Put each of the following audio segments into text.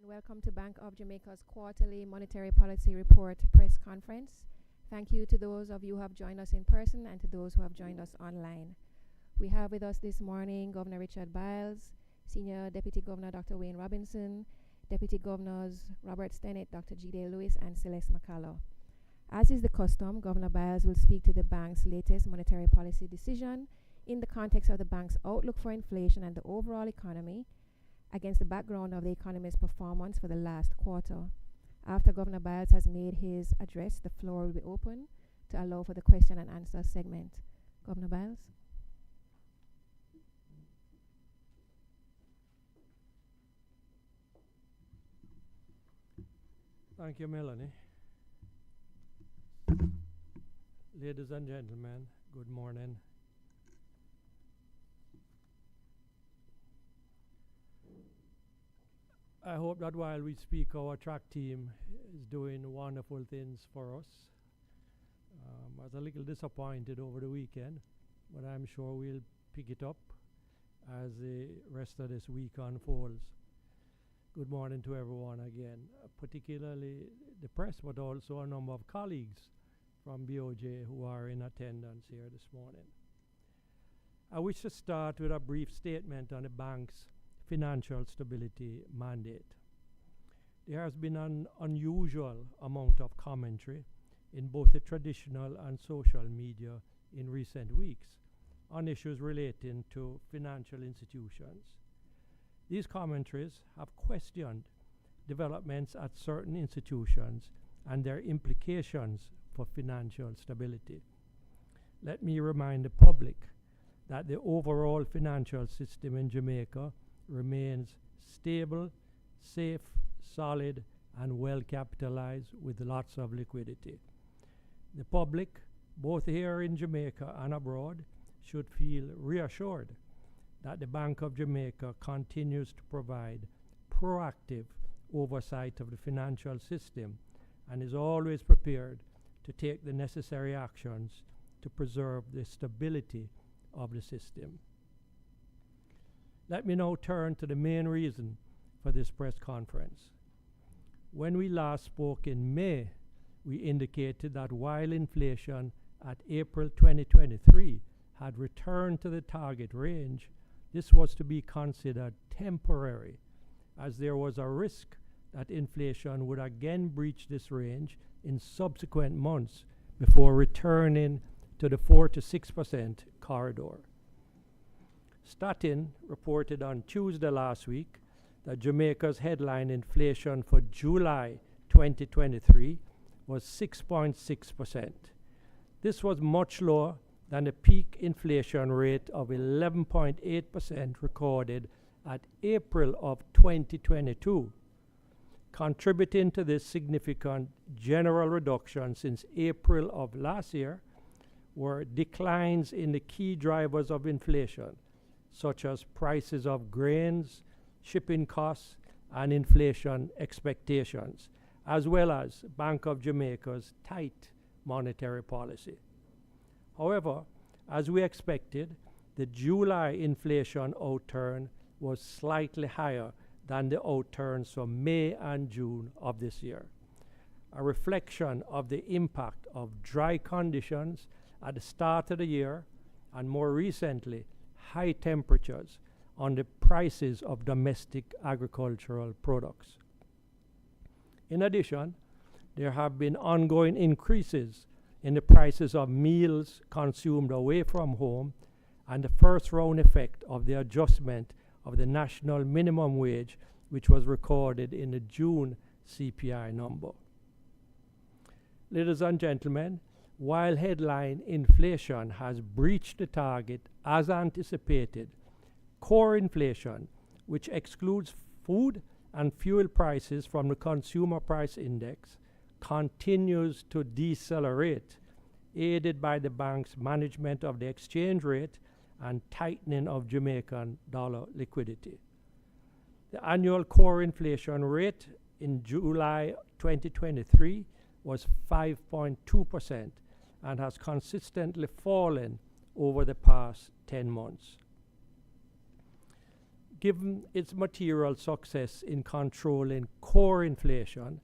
Welcome to Bank of Jamaica's quarterly monetary policy report press conference. Thank you to those of you who have joined us in person and to those who have joined us online. We have with us this morning Governor Richard Biles, Senior Deputy Governor Dr. Wayne Robinson, Deputy Governors Robert Stennett, Dr. G.D. Lewis, and Celeste McCullough. As is the custom, Governor Biles will speak to the bank's latest monetary policy decision in the context of the bank's outlook for inflation and the overall economy, against the background of the economy's performance for the last quarter. After Governor Biles has made his address, the floor will be open to allow for the question and answer segment. Governor Biles. Thank you, Melanie. Ladies and gentlemen, good morning. I hope that while we speak, our track team is doing wonderful things for us. I was a little disappointed over the weekend, but I'm sure we'll pick it up as the rest of this week unfolds. Good morning to everyone again, particularly the press, but also a number of colleagues from BOJ who are in attendance here this morning. I wish to start with a brief statement on the bank's financial stability mandate. There has been an unusual amount of commentary in both the traditional and social media in recent weeks on issues relating to financial institutions. These commentaries have questioned developments at certain institutions and their implications for financial stability. Let me remind the public that the overall financial system in Jamaica remains stable, safe, solid, and well capitalized with lots of liquidity. The public, both here in Jamaica and abroad, should feel reassured that the Bank of Jamaica continues to provide proactive oversight of the financial system and is always prepared to take the necessary actions to preserve the stability of the system. Let me now turn to the main reason for this press conference. When we last spoke in May, we indicated that while inflation at April 2023 had returned to the target range, this was to be considered temporary, as there was a risk that inflation would again breach this range in subsequent months before returning to the 4 to 6% corridor. Statin reported on Tuesday last week that Jamaica's headline inflation for July 2023 was 6.6%. This was much lower than the peak inflation rate of 11.8% recorded at April of 2022. Contributing to this significant general reduction since April of last year were declines in the key drivers of inflation, such as prices of grains, shipping costs, and inflation expectations, as well as Bank of Jamaica's tight monetary policy. However, as we expected, the July inflation outturn was slightly higher than the outturns from May and June of this year, a reflection of the impact of dry conditions at the start of the year and more recently, high temperatures on the prices of domestic agricultural products. In addition, there have been ongoing increases in the prices of meals consumed away from home and the first round effect of the adjustment of the national minimum wage, which was recorded in the June CPI number. Ladies and gentlemen, while headline inflation has breached the target as anticipated, core inflation, which excludes food and fuel prices from the consumer price index, continues to decelerate, aided by the bank's management of the exchange rate and tightening of Jamaican dollar liquidity. The annual core inflation rate in July 2023 was 5.2% and has consistently fallen over the past 10 months. Given its material success in controlling core inflation,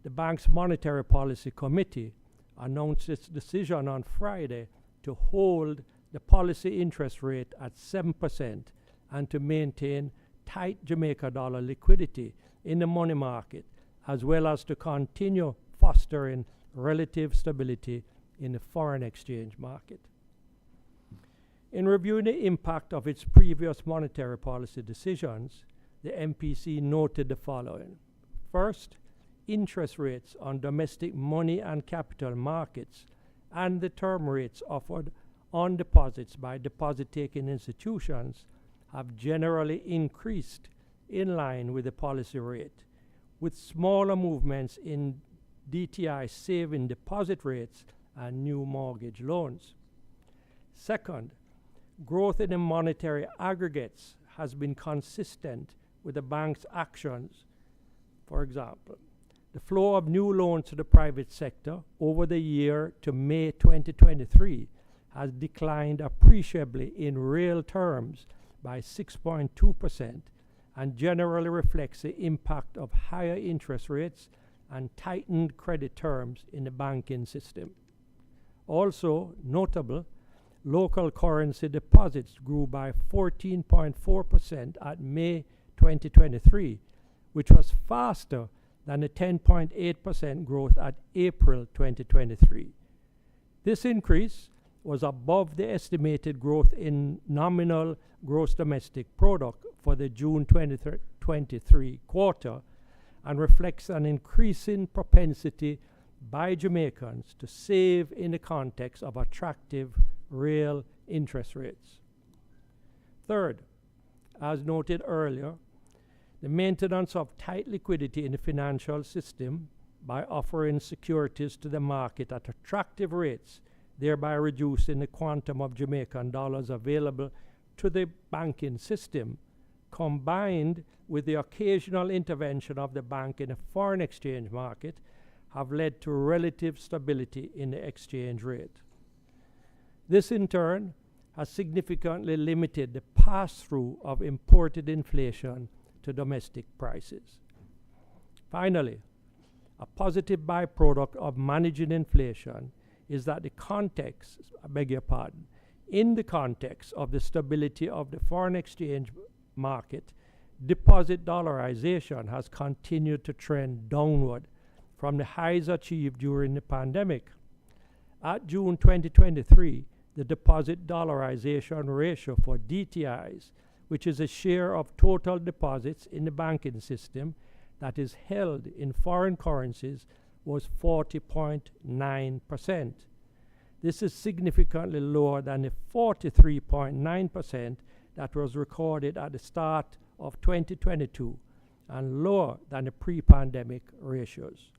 the bank's Monetary Policy Committee announced its decision on Friday to hold the policy interest rate at 7% and to maintain tight Jamaica dollar liquidity in the money market, as well as to continue fostering relative stability in the foreign exchange market. In reviewing the impact of its previous monetary policy decisions, the MPC noted the following. First, interest rates on domestic money and capital markets and the term rates offered on deposits by deposit-taking institutions have generally increased in line with the policy rate, with smaller movements in DTI saving deposit rates and new mortgage loans. Second, growth in the monetary aggregates has been consistent with the bank's actions. For example, the flow of new loans to the private sector over the year to May 2023 has declined appreciably in real terms by 6.2% and generally reflects the impact of higher interest rates and tightened credit terms in the banking system. Also notable, local currency deposits grew by 14.4% at May 2023, which was faster than the 10.8% growth at April 2023. This increase was above the estimated growth in nominal gross domestic product for the June 2023 quarter and reflects an increasing propensity by Jamaicans to save in the context of attractive real interest rates. Third, as noted earlier, the maintenance of tight liquidity in the financial system by offering securities to the market at attractive rates, thereby reducing the quantum of Jamaican dollars available to the banking system, combined with the occasional intervention of the bank in the foreign exchange market, have led to relative stability in the exchange rate. This in turn has significantly limited the pass-through of imported inflation to domestic prices. Finally, a positive byproduct of managing inflation is that in the context of the stability of the foreign exchange market, deposit dollarization has continued to trend downward from the highs achieved during the pandemic. At June 2023, the deposit dollarization ratio for DTIs, which is a share of total deposits in the banking system that is held in foreign currencies, was 40.9%. This is significantly lower than the 43.9% that was recorded at the start of 2022 and lower than the pre-pandemic ratios.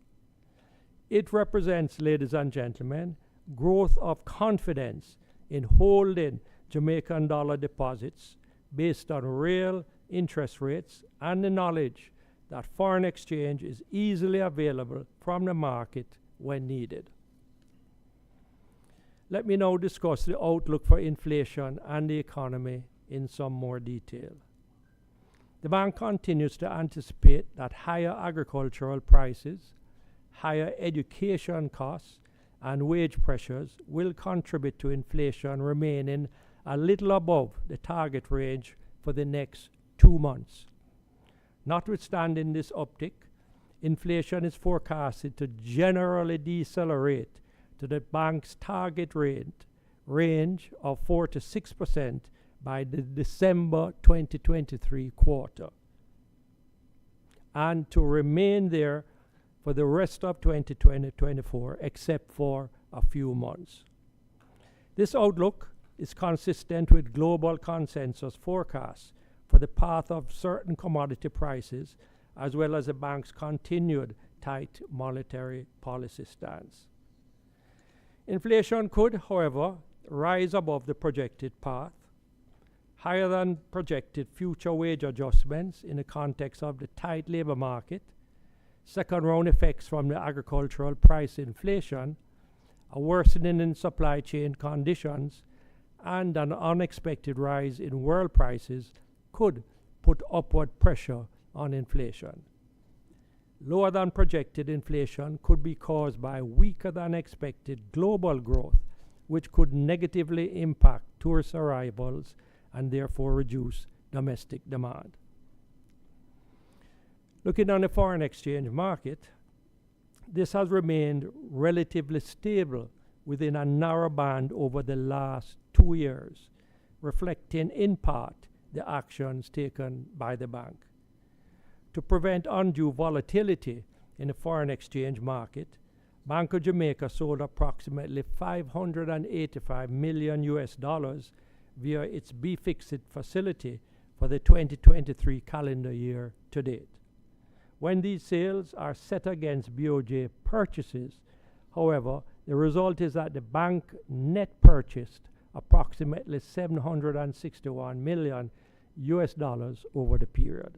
It represents, ladies and gentlemen, growth of confidence in holding Jamaican dollar deposits based on real interest rates and the knowledge that foreign exchange is easily available from the market when needed. Let me now discuss the outlook for inflation and the economy in some more detail. The bank continues to anticipate that higher agricultural prices, higher education costs, and wage pressures will contribute to inflation remaining a little above the target range for the next 2 months. Notwithstanding this uptick, inflation is forecasted to generally decelerate to the bank's target range of 4 to 6% by the December 2023 quarter, and to remain there for the rest of 2024, except for a few months. This outlook is consistent with global consensus forecasts for the path of certain commodity prices, as well as the bank's continued tight monetary policy stance. Inflation could, however, rise above the projected path. Higher than projected future wage adjustments in the context of the tight labor market, second-round effects from the agricultural price inflation, a worsening in supply chain conditions, and an unexpected rise in world prices could put upward pressure on inflation. Lower than projected inflation could be caused by weaker than expected global growth, which could negatively impact tourist arrivals and therefore reduce domestic demand. Looking on the foreign exchange market, this has remained relatively stable within a narrow band over the last 2 years, reflecting in part the actions taken by the bank. To prevent undue volatility in the foreign exchange market, Bank of Jamaica sold approximately $585 million via its BFIXit facility for the 2023 calendar year to date. When these sales are set against BOJ purchases, however, the result is that the bank net purchased approximately $761 million over the period.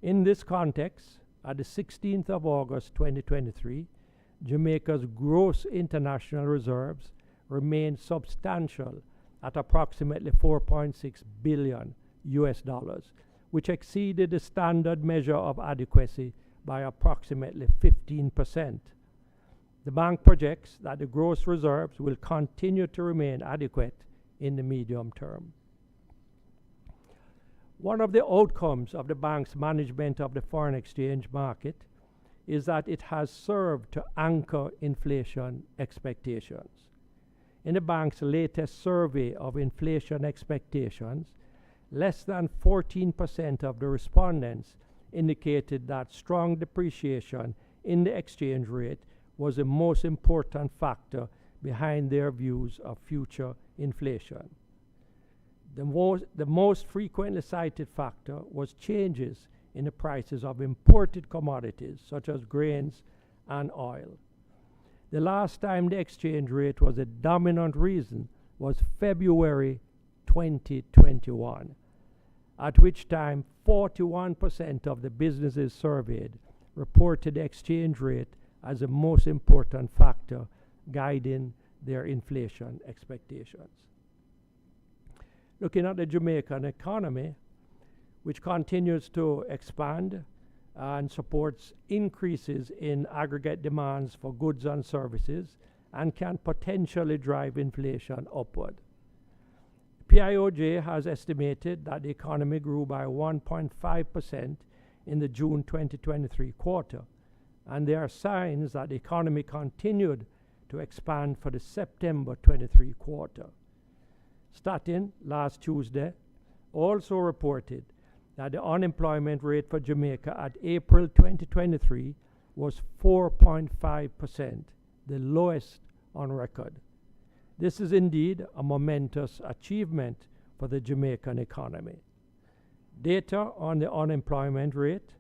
In this context, at the 16th of August 2023, Jamaica's gross international reserves remained substantial at approximately $4.6 billion, which exceeded the standard measure of adequacy by approximately 15%. The bank projects that the gross reserves will continue to remain adequate in the medium term. One of the outcomes of the bank's management of the foreign exchange market is that it has served to anchor inflation expectations. In the bank's latest survey of inflation expectations, less than 14% of the respondents indicated that strong depreciation in the exchange rate was the most important factor behind their views of future inflation. The most frequently cited factor was changes in the prices of imported commodities such as grains and oil. The last time the exchange rate was a dominant reason was February 2021, at which time 41% of the businesses surveyed reported the exchange rate as the most important factor guiding their inflation expectations. Looking at the Jamaican economy, which continues to expand and supports increases in aggregate demands for goods and services and can potentially drive inflation upward. PIOJ has estimated that the economy grew by 1.5% in the June 2023 quarter, and there are signs that the economy continued to expand for the September 23 quarter. Statin last Tuesday also reported that the unemployment rate for Jamaica at April 2023 was 4.5%, the lowest on record. This is indeed a momentous achievement for the Jamaican economy. Data on the unemployment rate,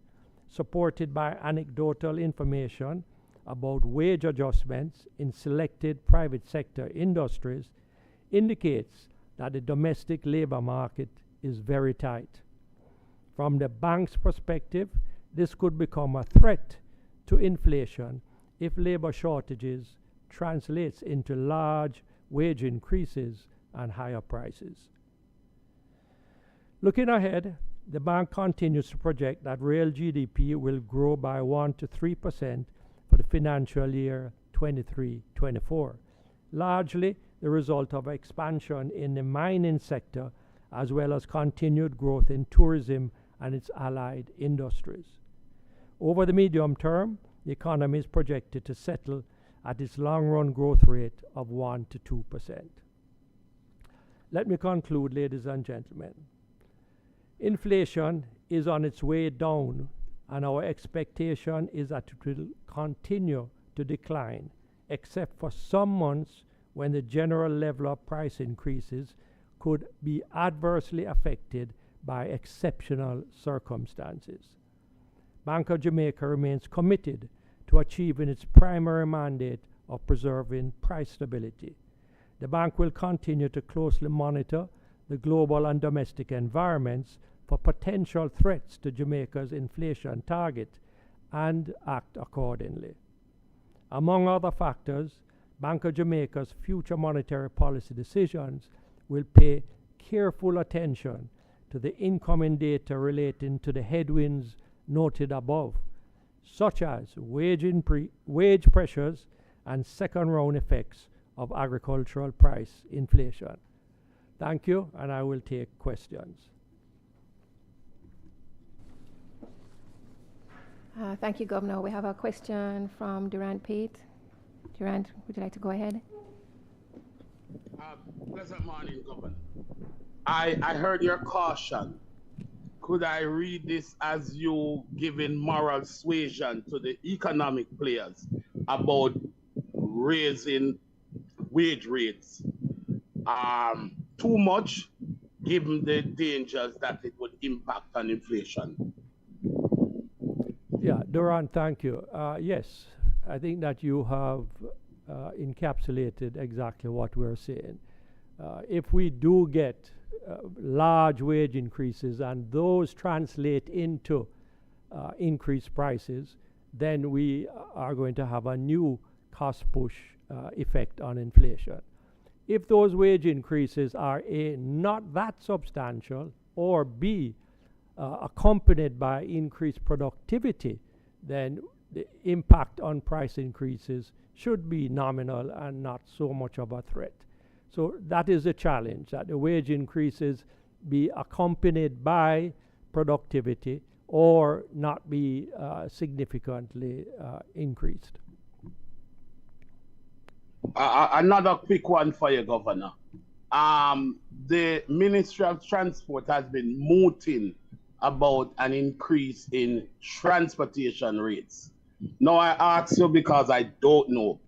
supported by anecdotal information about wage adjustments in selected private sector industries, indicates that the domestic labor market is very tight. From the bank's perspective, this could become a threat to inflation if labor shortages translates into large wage increases and higher prices. Looking ahead, the bank continues to project that real GDP will grow by 1 to 3% for the financial year 23-24, largely the result of expansion in the mining sector as well as continued growth in tourism and its allied industries. Over the medium term, the economy is projected to settle at its long-run growth rate of 1 to 2%. Let me conclude, ladies and gentlemen. Inflation is on its way down, and our expectation is that it will continue to decline, except for some months when the general level of price increases could be adversely affected by exceptional circumstances. Bank of Jamaica remains committed to achieving its primary mandate of preserving price stability. The bank will continue to closely monitor the global and domestic environments for potential threats to Jamaica's inflation target and act accordingly. Among other factors, Bank of Jamaica's future monetary policy decisions will pay careful attention to the incoming data relating to the headwinds noted above, such as wage pressures and second-round effects of agricultural price inflation. Thank you, and I will take questions. Thank you, Governor. We have a question from Durant Pate. Durant, would you like to go ahead? Pleasant morning, Governor. I heard your caution. Could I read this as you giving moral suasion to the economic players about raising wage rates too much, given the dangers that it would impact on inflation? Yeah, Durant, thank you. Yes, I think that you have encapsulated exactly what we're saying. If we do get large wage increases and those translate into increased prices, then we are going to have a new cost push effect on inflation. If those wage increases are A, not that substantial, or B, accompanied by increased productivity, then the impact on price increases should be nominal and not so much of a threat. So that is a challenge, that the wage increases be accompanied by productivity or not be significantly increased. Another quick one for you, Governor. The Ministry of Transport has been mooting about an increase in transportation rates. Now I ask you because I don't know.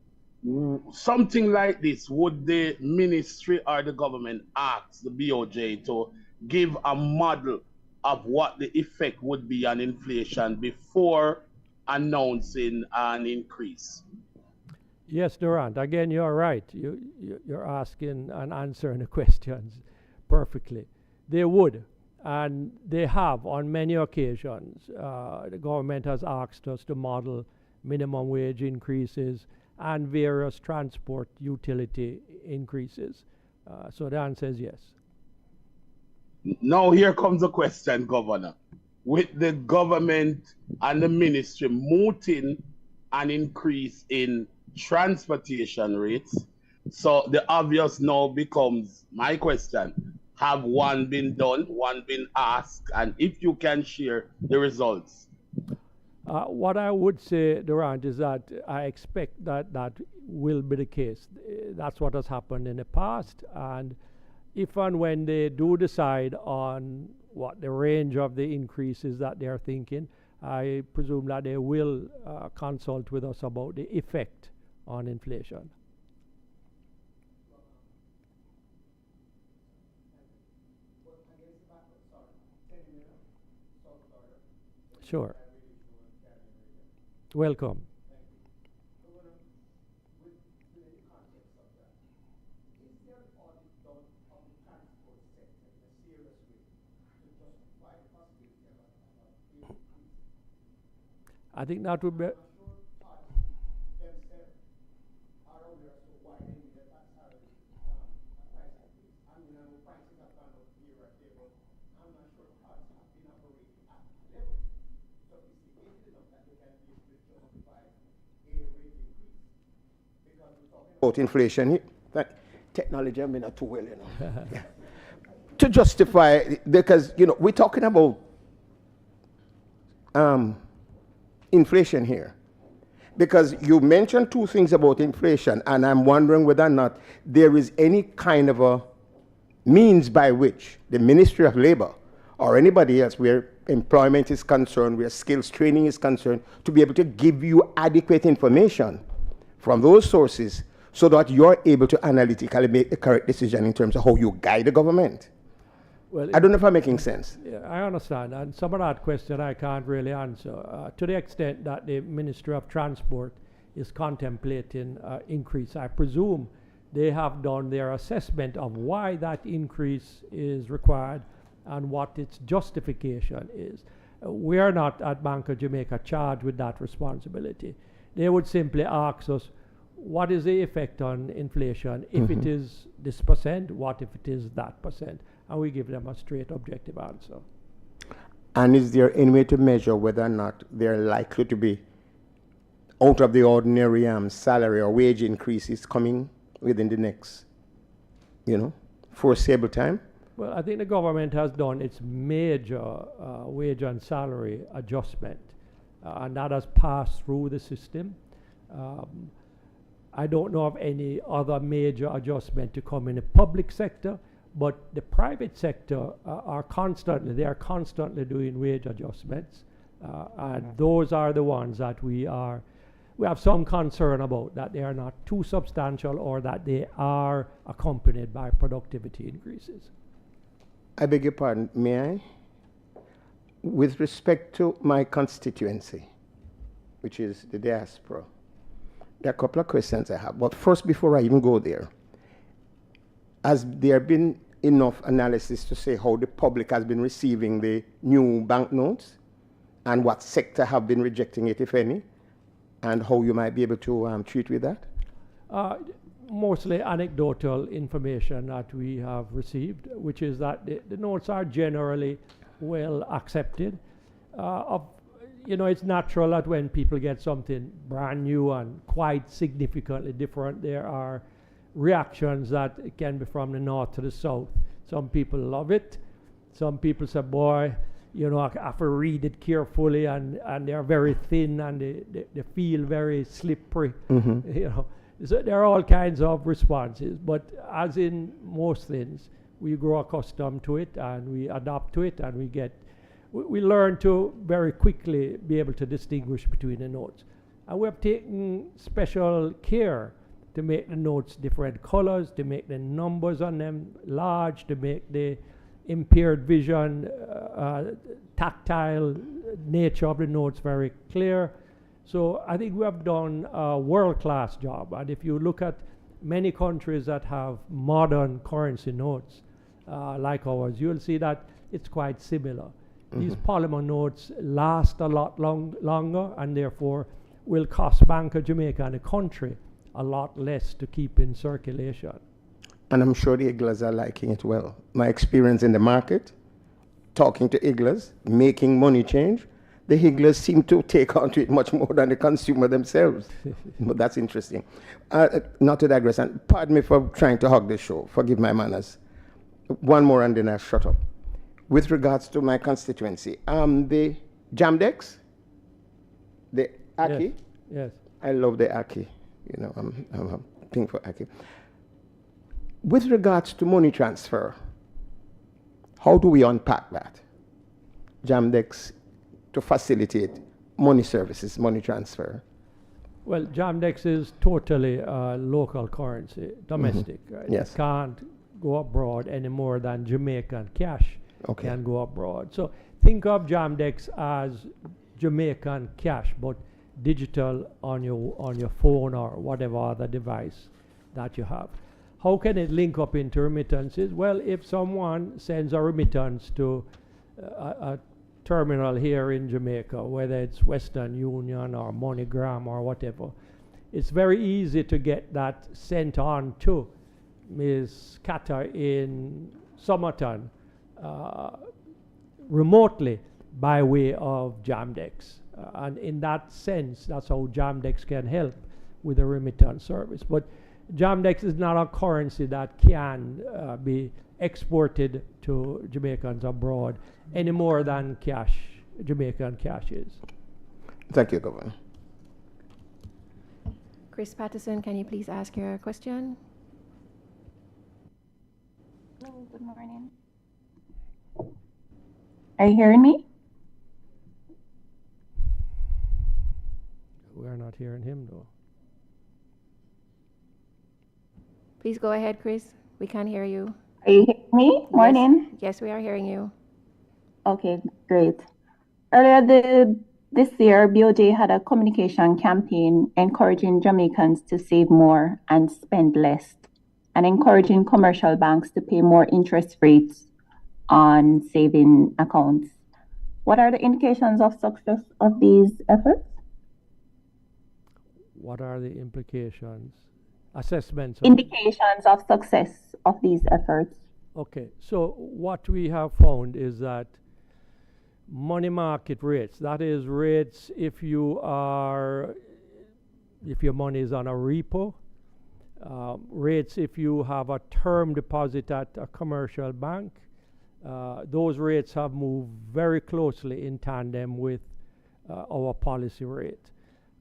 Something like this, would the ministry or the government ask the BOJ to give a model of what the effect would be on inflation before announcing an increase? Yes, Durant, again, you're right. You're asking and answering the questions perfectly. They would, and they have on many occasions. The government has asked us to model minimum wage increases and various transport utility increases. So the answer is yes. Now here comes the question, Governor. With the government and the ministry mooting an increase in transportation rates, so the obvious now becomes my question: have one been done, one been asked, and if you can share the results? What I would say, Durant, is that I expect that that will be the case. That's what has happened in the past, and if and when they do decide on what the range of the increases that they are thinking, I presume that they will consult with us about the effect on inflation. Sure. Welcome. I think that would be. About inflation, technology, I mean, not too well, you know. To justify, because, you know, we're talking about inflation here. Because you mentioned two things about inflation, and I'm wondering whether or not there is any kind of a means by which the Ministry of Labor or anybody else where employment is concerned, where skills training is concerned, to be able to give you adequate information from those sources so that you're able to analytically make the correct decision in terms of how you guide the government. Well, I don't know if I'm making sense. Yeah, I understand, and some of that question I can't really answer. To the extent that the Ministry of Transport is contemplating increase, I presume they have done their assessment of why that increase is required and what its justification is. We are not at Bank of Jamaica charged with that responsibility. They would simply ask us, what is the effect on inflation? If it is this percent, what if it is that percent? And we give them a straight objective answer. And is there any way to measure whether or not they're likely to be out of the ordinary salary or wage increases coming within the next, foreseeable time? Well, I think the government has done its major wage and salary adjustment, and that has passed through the system. I don't know of any other major adjustment to come in the public sector, but the private sector are constantly doing wage adjustments, and those are the ones that we have some concern about, that they are not too substantial or that they are accompanied by productivity increases. I beg your pardon, may I? With respect to my constituency, which is the diaspora, there are a couple of questions I have. But first, before I even go there, has there been enough analysis to say how the public has been receiving the new banknotes and what sector have been rejecting it, if any, and how you might be able to treat with that? Mostly anecdotal information that we have received, which is that the notes are generally well accepted. It's natural that when people get something brand new and quite significantly different, there are reactions that can be from the north to the south. Some people love it. Some people say, boy, I have to read it carefully, and they're very thin and they feel very slippery. So there are all kinds of responses, but as in most things, we grow accustomed to it and we adapt to it, and we learn to very quickly be able to distinguish between the notes. And we have taken special care to make the notes different colors, to make the numbers on them large, to make the impaired vision, tactile nature of the notes very clear. So I think we have done a world-class job. And if you look at many countries that have modern currency notes like ours, you'll see that it's quite similar. These polymer notes last a lot longer, and therefore will cost Bank of Jamaica and the country a lot less to keep in circulation. And I'm sure the Iglas are liking it well. My experience in the market, talking to Iglas, making money change, the Iglas seem to take on to it much more than the consumer themselves. But that's interesting. Not to digress, and pardon me for trying to hog this show. Forgive my manners. One more and then I'll shut up. With regards to my constituency, the Jamdex, the Aki. Yes. I love the Aki. I'm a thing for Aki. With regards to money transfer, how do we unpack that? Jamdex to facilitate money services, money transfer. Well, Jamdex is totally local currency, domestic. Right? Yes. It can't go abroad any more than Jamaican cash can go abroad. So think of Jamdex as Jamaican cash, but digital on your phone or whatever other device that you have. How can it link up into remittances? Well, if someone sends a remittance to a terminal here in Jamaica, whether it's Western Union or MoneyGram or whatever, it's very easy to get that sent on to Ms. Carter in Somerton remotely by way of Jamdex. And in that sense, that's how Jamdex can help with the remittance service. But Jamdex is not a currency that can be exported to Jamaicans abroad any more than cash, Jamaican cash is. Thank you, Governor. Chris Patterson, can you please ask your question? Hello, good morning. Are you hearing me? We're not hearing him though. Please go ahead, Chris. We can't hear you. Are you hearing me? Morning. Yes, we are hearing you. Okay, great. Earlier this year, BOJ had a communication campaign encouraging Jamaicans to save more and spend less, and encouraging commercial banks to pay more interest rates on saving accounts. What are the indications of success of these efforts? what are the implications, assessments? Indications of success of these efforts. Okay, so what we have found is that money market rates, that is rates if your money is on a repo, rates if you have a term deposit at a commercial bank, those rates have moved very closely in tandem with our policy rate.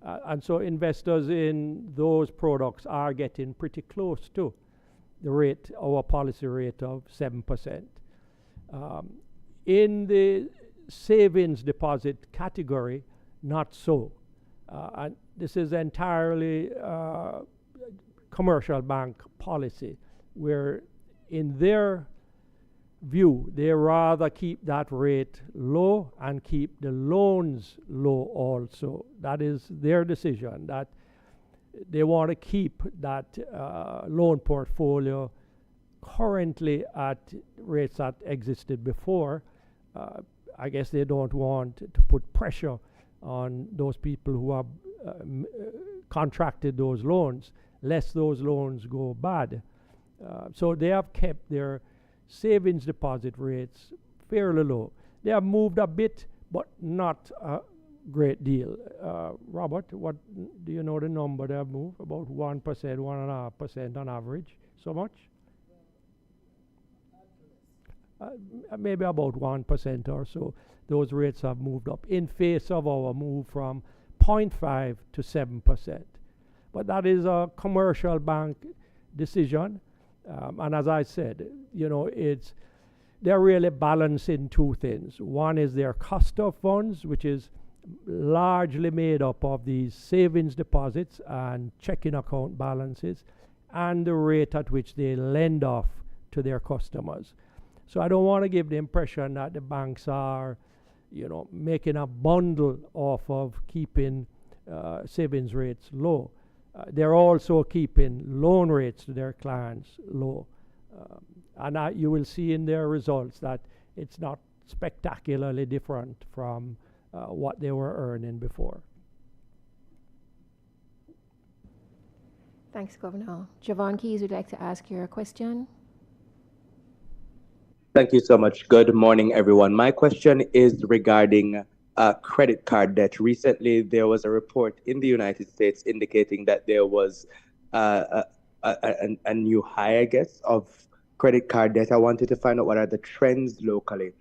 And so investors in those products are getting pretty close to the rate, our policy rate of 7%. In the savings deposit category, not so. And this is entirely commercial bank policy, where in their view, they rather keep that rate low and keep the loans low also. That is their decision, that they want to keep that loan portfolio currently at rates that existed before. I guess they don't want to put pressure on those people who have contracted those loans, lest those loans go bad. So they have kept their savings deposit rates fairly low. They have moved a bit, but not a great deal. Robert, what do you know the number they have moved? About 1%, 1.5% on average. So much? Maybe about 1% or so. Those rates have moved up in face of our move from 0.5 to 7%. But that is a commercial bank decision. And as I said, they're really balancing two things. One is their cost of funds, which is largely made up of these savings deposits and checking account balances, and the rate at which they lend off to their customers. So I don't want to give the impression that the banks are, making a bundle off of keeping savings rates low. They're also keeping loan rates to their clients low. And you will see in their results that it's not spectacularly different from what they were earning before. Thanks, Governor. Javon Keys would like to ask your question. Thank you so much. Good morning, everyone. My question is regarding credit card debt. Recently, there was a report in the United States indicating that there was a new high, I guess, of credit card debt. I wanted to find out what are the trends locally.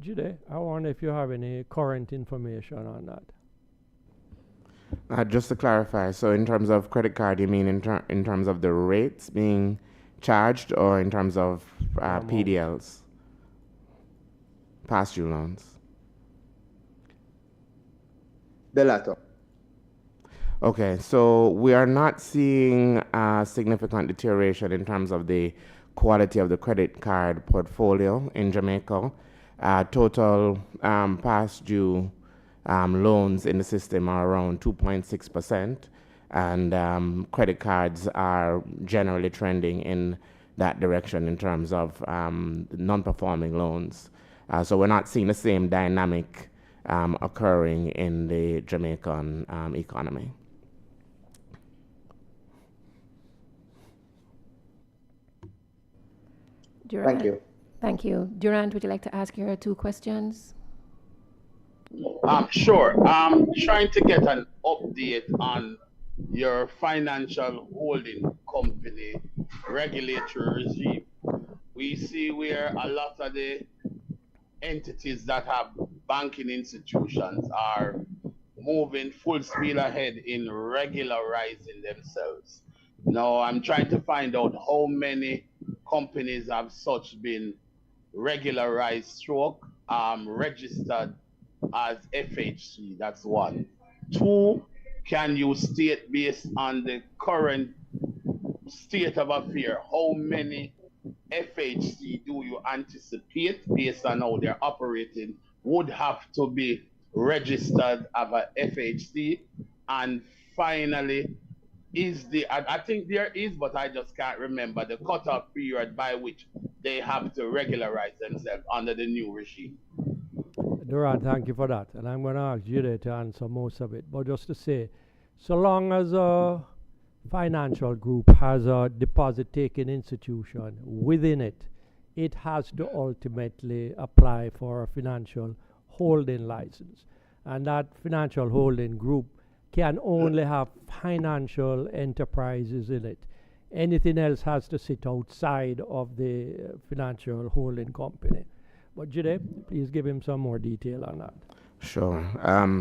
Jude, I wonder if you have any current information on that. Just to clarify, so in terms of credit card, you mean in terms of the rates being charged, or in terms of PDLs, past due loans? The latter. Okay, so we are not seeing significant deterioration in terms of the quality of the credit card portfolio in Jamaica. Total past due loans in the system are around 2.6%, and credit cards are generally trending in that direction in terms of non-performing loans. So we're not seeing the same dynamic occurring in the Jamaican economy. Durant. Thank you. Thank you. Durant, would you like to ask your two questions? Sure. I'm trying to get an update on your financial holding company regulatory regime. We see where a lot of the entities that have banking institutions are moving full speed ahead in regularizing themselves. Now, I'm trying to find out how many companies have such been regularized, registered as FHC. That's one. Two, can you state, based on the current state of affairs, how many FHC do you anticipate, based on how they're operating, would have to be registered as a FHC? And finally, I think there is, but I just can't remember, the cutoff period by which they have to regularize themselves under the new regime. Durant, thank you for that. And I'm going to ask Jide to answer most of it. But just to say, so long as a financial group has a deposit-taking institution within it, it has to ultimately apply for a financial holding license. And that financial holding group can only have financial enterprises in it. Anything else has to sit outside of the financial holding company. But Jide, please give him some more detail on that. Sure.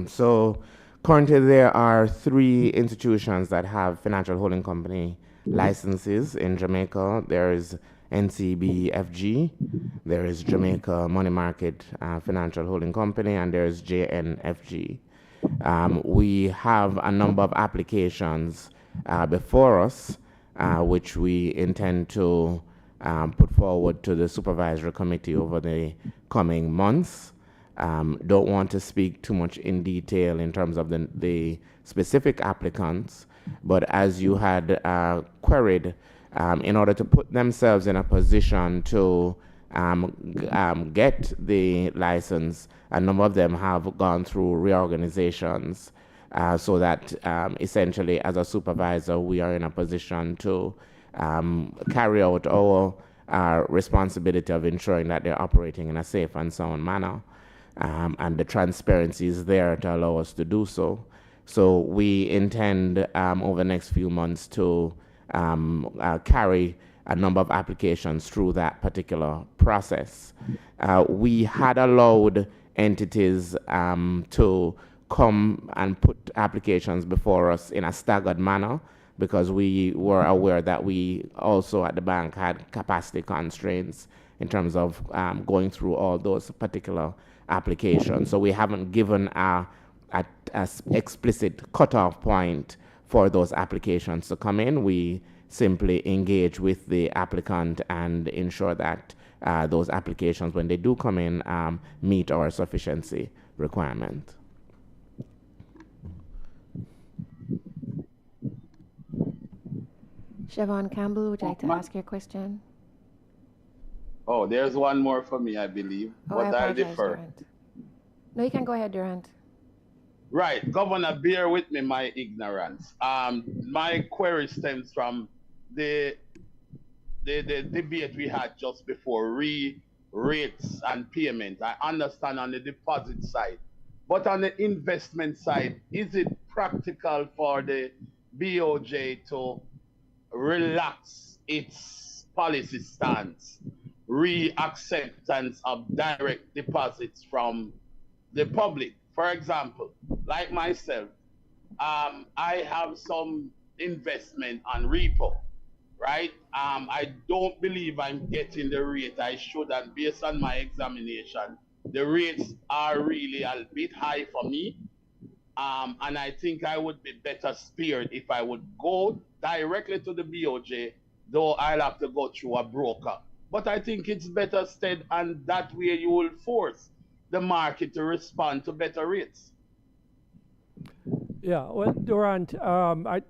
So currently there are 3 institutions that have financial holding company licenses in Jamaica. There is NCBFG, there is Jamaica Money Market Financial Holding Company, and there is JNFG. We have a number of applications before us, which we intend to put forward to the supervisory committee over the coming months. Don't want to speak too much in detail in terms of the specific applicants, but as you had queried, in order to put themselves in a position to get the license, a number of them have gone through reorganizations so that essentially as a supervisor we are in a position to carry out our responsibility of ensuring that they're operating in a safe and sound manner, and the transparency is there to allow us to do so. So we intend over the next few months to carry a number of applications through that particular process. We had allowed entities to come and put applications before us in a staggered manner because we were aware that we also at the bank had capacity constraints in terms of going through all those particular applications. So we haven't given a explicit cutoff point for those applications to come in. We simply engage with the applicant and ensure that those applications, when they do come in, meet our sufficiency requirement. Siobhan Campbell, would you like to ask your question? Oh, there's one more for me, I believe, but I'll defer. Durant. No, you can go ahead, Durant. Right, Governor, bear with me my ignorance. My query stems from the debate we had just before rates and payment. I understand on the deposit side, but on the investment side, is it practical for the BOJ to relax its policy stance, re-acceptance of direct deposits from the public? For example, like myself, I have some investment on repo, right? I don't believe I'm getting the rate I should, and based on my examination, the rates are really a bit high for me. And I think I would be better spared if I would go directly to the BOJ, though I'll have to go through a broker. But I think it's better said, and that way you will force the market to respond to better rates. Yeah, well, Durant, I've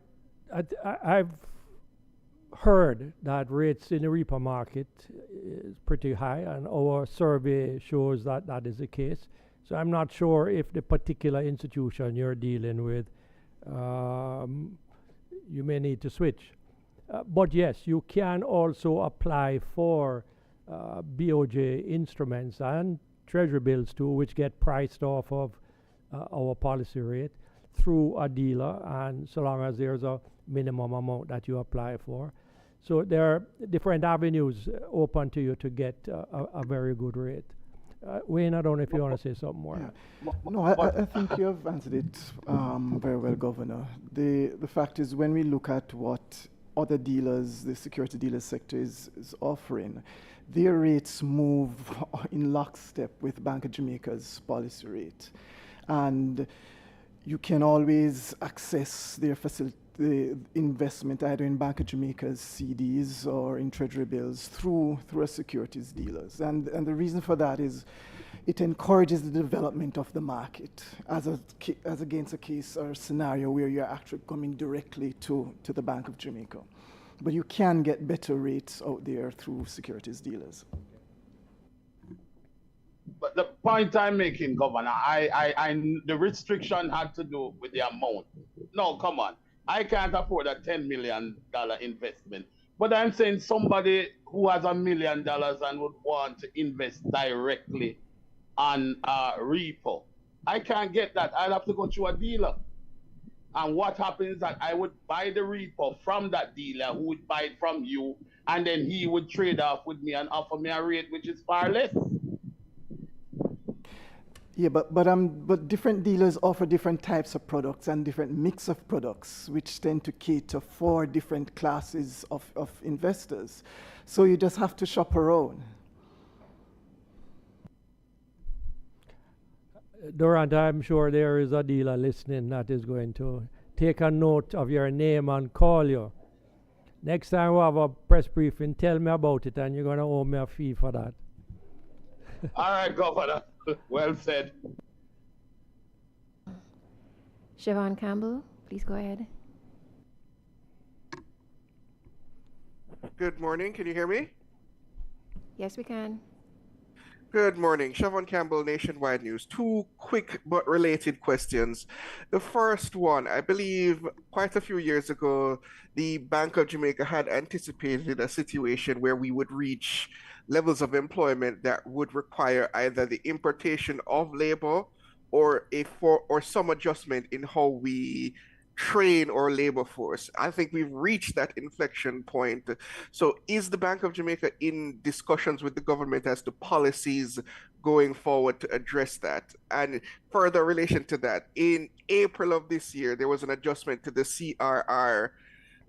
heard that rates in the repo market is pretty high, and our survey shows that that is the case. So I'm not sure if the particular institution you're dealing with, you may need to switch. But yes, you can also apply for BOJ instruments and treasury bills too, which get priced off of our policy rate through a dealer, and so long as there's a minimum amount that you apply for. So there are different avenues open to you to get a very good rate. Wayne, I don't know if you want to say something more. Yeah. No, I think you have answered it very well, Governor. The fact is, when we look at what other dealers, the security dealer sector is offering, their rates move in lockstep with Bank of Jamaica's policy rate. And you can always access their the investment either in Bank of Jamaica's CDs or in treasury bills through a securities dealers. And the reason for that is it encourages the development of the market as against a case or scenario where you're actually coming directly to the Bank of Jamaica. But you can get better rates out there through securities dealers. But the point I'm making, Governor, the restriction had to do with the amount. No, come on. I can't afford a $10 million investment. But I'm saying somebody who has $1 million and would want to invest directly on repo, I can't get that. I'd have to go through a dealer. And what happens is that I would buy the repo from that dealer who would buy it from you, and then he would trade off with me and offer me a rate which is far less. Yeah, but different dealers offer different types of products and different mix of products, which tend to cater for different classes of investors. So you just have to shop around. Durant, I'm sure there is a dealer listening that is going to take a note of your name and call you. Next time we have a press briefing, tell me about it, and you're going to owe me a fee for that. All right, Governor. Well said. Siobhan Campbell, please go ahead. Good morning. Can you hear me? Yes, we can. Good morning. Siobhan Campbell, Nationwide News. Two quick but related questions. The first one, I believe quite a few years ago, the Bank of Jamaica had anticipated a situation where we would reach levels of employment that would require either the importation of labor or some adjustment in how we train our labor force. I think we've reached that inflection point. So is the Bank of Jamaica in discussions with the government as to policies going forward to address that? And further relation to that, in April of this year, there was an adjustment to the CRR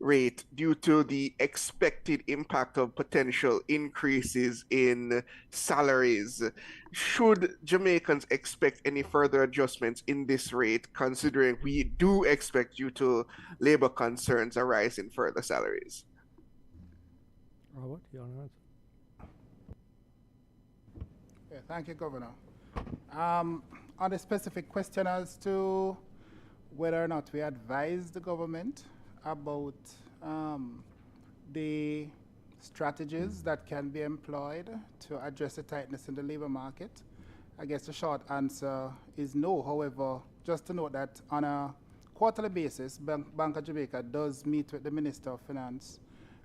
rate due to the expected impact of potential increases in salaries. Should Jamaicans expect any further adjustments in this rate, considering we do expect due to labor concerns a rise in further salaries? Robert, you want to answer? Yeah, thank you, Governor. On the specific question as to whether or not we advise the government about the strategies that can be employed to address the tightness in the labor market, I guess the short answer is no. However, just to note that on a quarterly basis, Bank of Jamaica does meet with the Minister of Finance,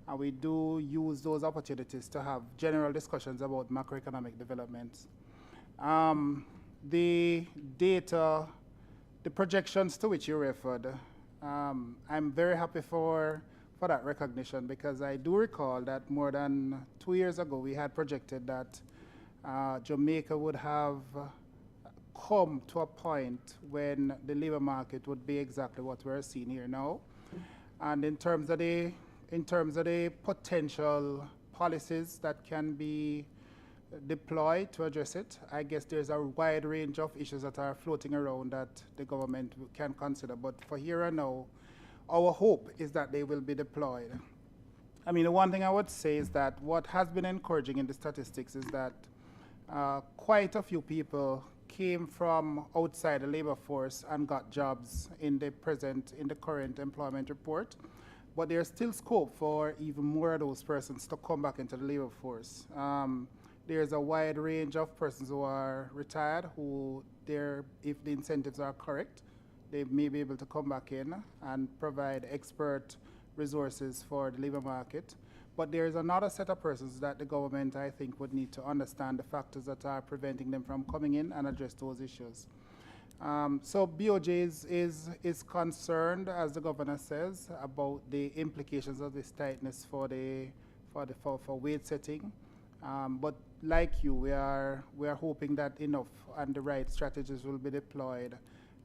and we do use those opportunities to have general discussions about macroeconomic developments. The data, the projections to which you referred, I'm very happy for that recognition, because I do recall that more than 2 years ago we had projected that Jamaica would have come to a point when the labor market would be exactly what we're seeing here now. And in terms of the potential policies that can be deployed to address it, I guess there's a wide range of issues that are floating around that the government can consider. But for here and now, our hope is that they will be deployed. I mean, the one thing I would say is that what has been encouraging in the statistics is that quite a few people came from outside the labor force and got jobs in the current employment report. But there's still scope for even more of those persons to come back into the labor force. There's a wide range of persons who are retired who, if the incentives are correct, they may be able to come back in and provide expert resources for the labor market. But there is another set of persons that the government, I think, would need to understand the factors that are preventing them from coming in and address those issues. So BOJ is concerned, as the governor says, about the implications of this tightness for wage setting. But like you, we are hoping that enough and the right strategies will be deployed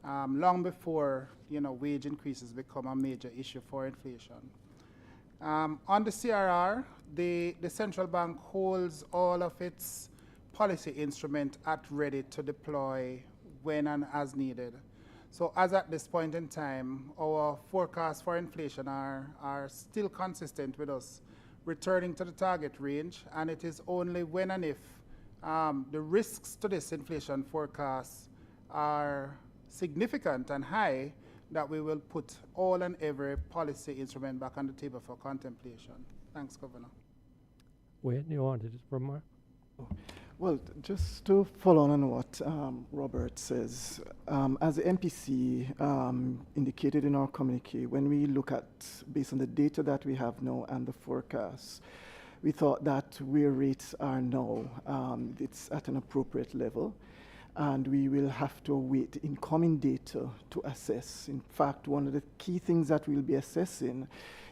long before wage increases become a major issue for inflation. On the CRR, the central bank holds all of its policy instruments at ready to deploy when and as needed. So as at this point in time, our forecasts for inflation are still consistent with us returning to the target range, and it is only when and if the risks to this inflation forecast are significant and high that we will put all and every policy instrument back on the table for contemplation. Thanks, Governor. Wait, you wanted to remark? Well, just to follow on what Robert says, as the MPC indicated in our communique, when we look at, based on the data that we have now and the forecasts, we thought that where rates are now, it's at an appropriate level, and we will have to await incoming data to assess. In fact, one of the key things that we'll be assessing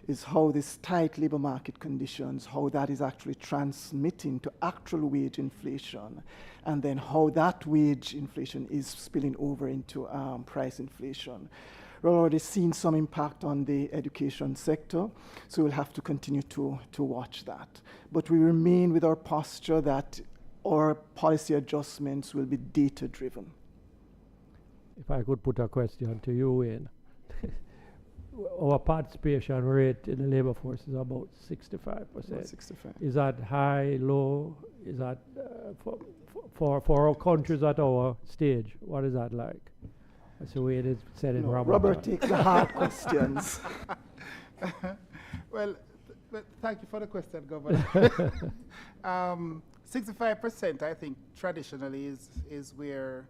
is how this tight labor market conditions, how that is actually transmitting to actual wage inflation, and then how that wage inflation is spilling over into price inflation. We're already seeing some impact on the education sector, so we'll have to continue to watch that. But we remain with our posture that our policy adjustments will be data-driven. If I could put a question to you, Wayne. Our participation rate in the labor force is about 65%. About 65. Is that high, low? Is that for our countries at our stage? What is that like? That's the way it is said in Robert. Robert takes the hard questions. Well, thank you for the question, Governor. 65%, I think, traditionally is where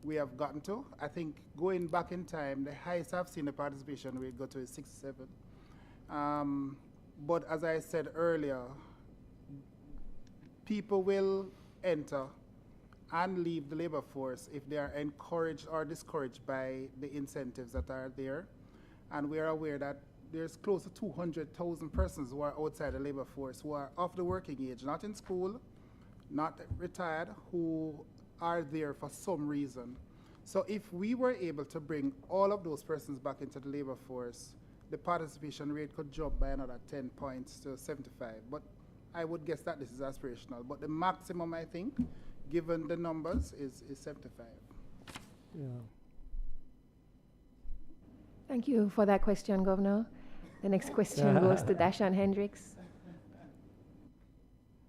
we have gotten to. I think going back in time, the highest I've seen the participation rate go to is 67. But as I said earlier, people will enter and leave the labor force if they are encouraged or discouraged by the incentives that are there. And we are aware that there's close to 200,000 persons who are outside the labor force who are of the working age, not in school, not retired, who are there for some reason. So if we were able to bring all of those persons back into the labor force, the participation rate could jump by another 10 points to 75. But I would guess that this is aspirational. But the maximum, I think, given the numbers, is 75. Yeah. Thank you for that question, Governor. The next question goes to Dashan Hendricks.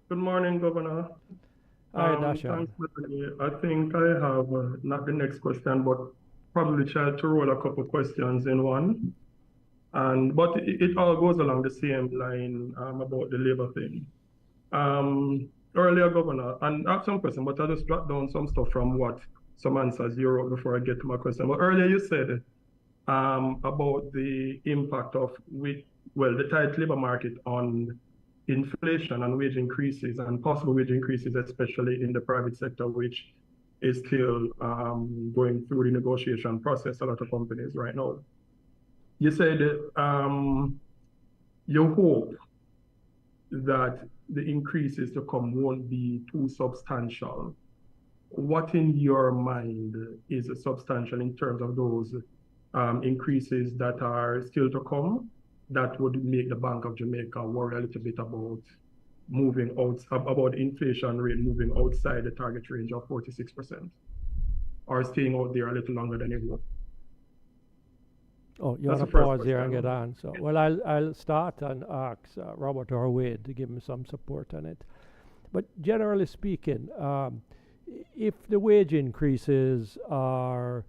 Good morning, Governor. Hi, Dashan. Thanks, Melanie. I think I have not the next question, but probably try to roll a couple questions in one. But it all goes along the same line about the labor thing. Earlier, Governor, and I have some question, but I just jot down some stuff from what some answers you wrote before I get to my question. But earlier you said about the impact of the tight labor market on inflation and wage increases and possible wage increases, especially in the private sector, which is still going through the negotiation process, a lot of companies right now. You said you hope that the increases to come won't be too substantial. What in your mind is substantial in terms of those increases that are still to come that would make the Bank of Jamaica worry a little bit about moving out, about inflation rate moving outside the target range of 46%, or staying out there a little longer than it would? Oh, you want to pause there and get on. So, well, I'll start and ask Robert or Wade to give me some support on it. But generally speaking, if the wage increases are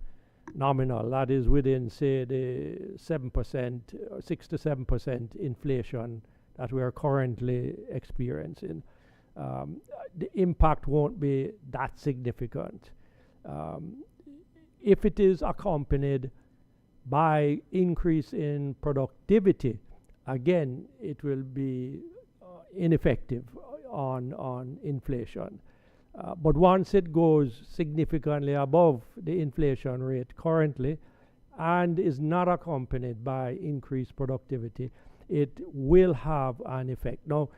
nominal, that is within, say, the 7%, 6 to 7% inflation that we are currently experiencing, the impact won't be that significant. If it is accompanied by increase in productivity, again, it will be ineffective on inflation. But once it goes significantly above the inflation rate currently and is not accompanied by increased productivity, it will have an effect. Now,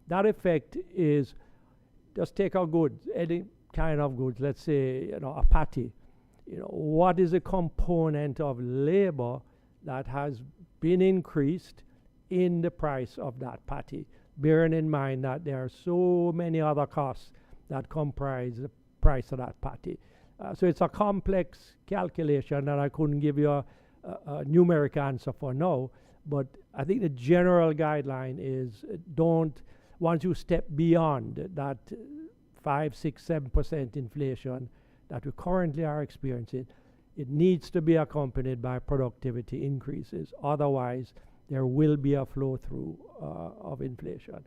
that effect is, just take a goods, any kind of goods, let's say, a patty. What is a component of labor that has been increased in the price of that patty? Bearing in mind that there are so many other costs that comprise the price of that patty. So it's a complex calculation that I couldn't give you a numeric answer for now, but I think the general guideline is once you step beyond that 5, 6, 7% inflation that we currently are experiencing, it needs to be accompanied by productivity increases. Otherwise, there will be a flow through of inflation.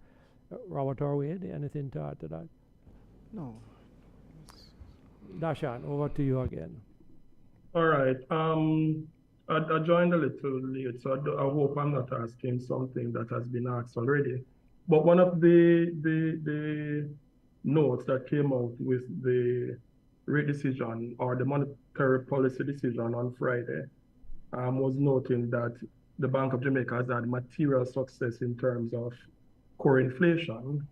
Robert or Wade, anything to add to that? No, Dashan, over to you again. All right. I joined a little late, so I hope I'm not asking something that has been asked already. But one of the notes that came out with the rate decision or the monetary policy decision on Friday was noting that the Bank of Jamaica has had material success in terms of core inflation.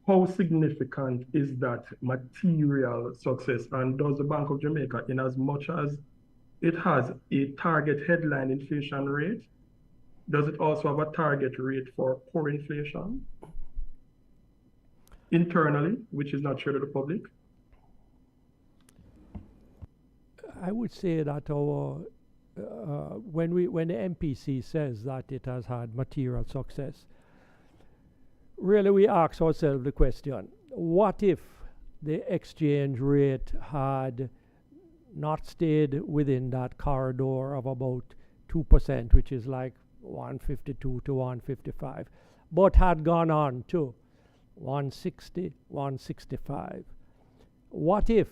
How significant is that material success? And does the Bank of Jamaica, in as much as it has a target headline inflation rate, does it also have a target rate for core inflation internally, which is not shared with the public? I would say that our when the MPC says that it has had material success, really we ask ourselves the question: what if the exchange rate had not stayed within that corridor of about 2%, which is like 152 to 155, but had gone on to 160, 165? What if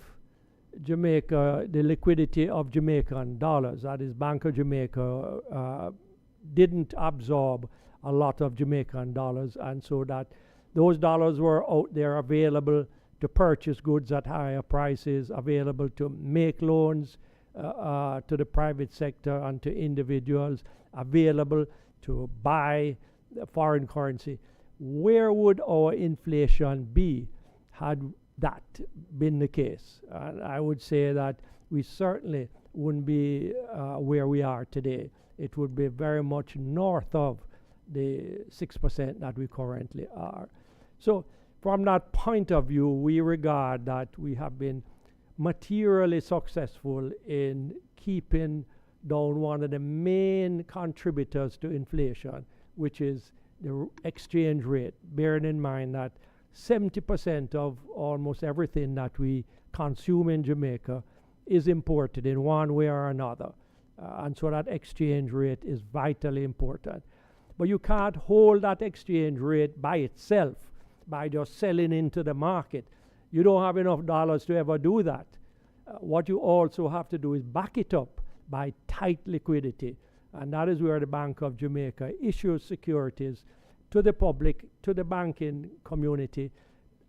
Jamaica, the liquidity of Jamaican dollars, that is Bank of Jamaica, didn't absorb a lot of Jamaican dollars, and so that those dollars were out there available to purchase goods at higher prices, available to make loans to the private sector and to individuals, available to buy foreign currency? Where would our inflation be had that been the case? And I would say that we certainly wouldn't be where we are today. It would be very much north of the 6% that we currently are. So from that point of view, we regard that we have been materially successful in keeping down one of the main contributors to inflation, which is the exchange rate, bearing in mind that 70% of almost everything that we consume in Jamaica is imported in one way or another. And so that exchange rate is vitally important. But you can't hold that exchange rate by itself by just selling into the market. You don't have enough dollars to ever do that. What you also have to do is back it up by tight liquidity. And that is where the Bank of Jamaica issues securities to the public, to the banking community,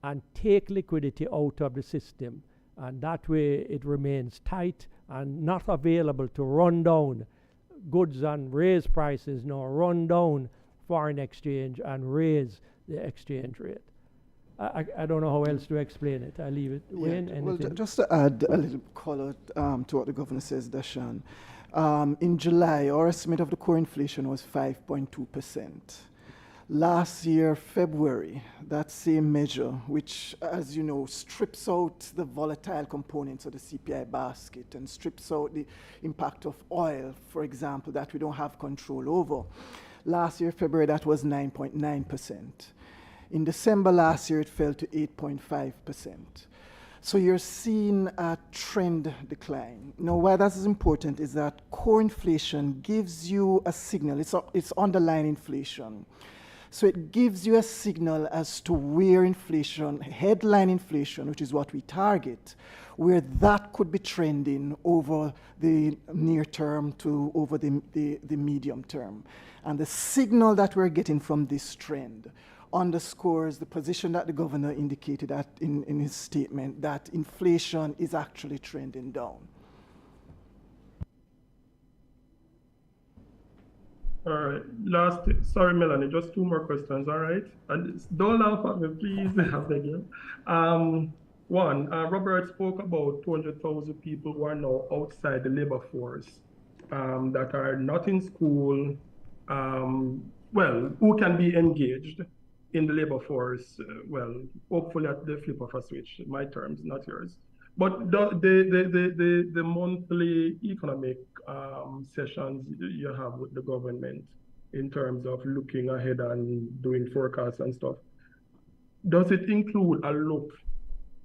and take liquidity out of the system. And that way it remains tight and not available to run down goods and raise prices, nor run down foreign exchange and raise the exchange rate. I don't know how else to explain it. I leave it. Wayne, well, just to add a little color to what the governor says, Dashan. In July, our estimate of the core inflation was 5.2%. Last year, February, that same measure, which, as you know, strips out the volatile components of the CPI basket and strips out the impact of oil, for example, that we don't have control over. Last year, February, that was 9.9%. In December last year, it fell to 8.5%. So you're seeing a trend decline. Now, why that is important is that core inflation gives you a signal. It's underlying inflation. So it gives you a signal as to where inflation, headline inflation, which is what we target, where that could be trending over the near term to over the medium term. And the signal that we're getting from this trend underscores the position that the governor indicated in his statement, that inflation is actually trending down. All right. Sorry, Melanie, just two more questions, all right? And don't laugh at me, please. I beg you. One, Robert spoke about 200,000 people who are now outside the labor force, that are not in school, who can be engaged in the labor force, hopefully at the flip of a switch, my terms, not yours. But the monthly economic sessions you have with the government in terms of looking ahead and doing forecasts and stuff, does it include a look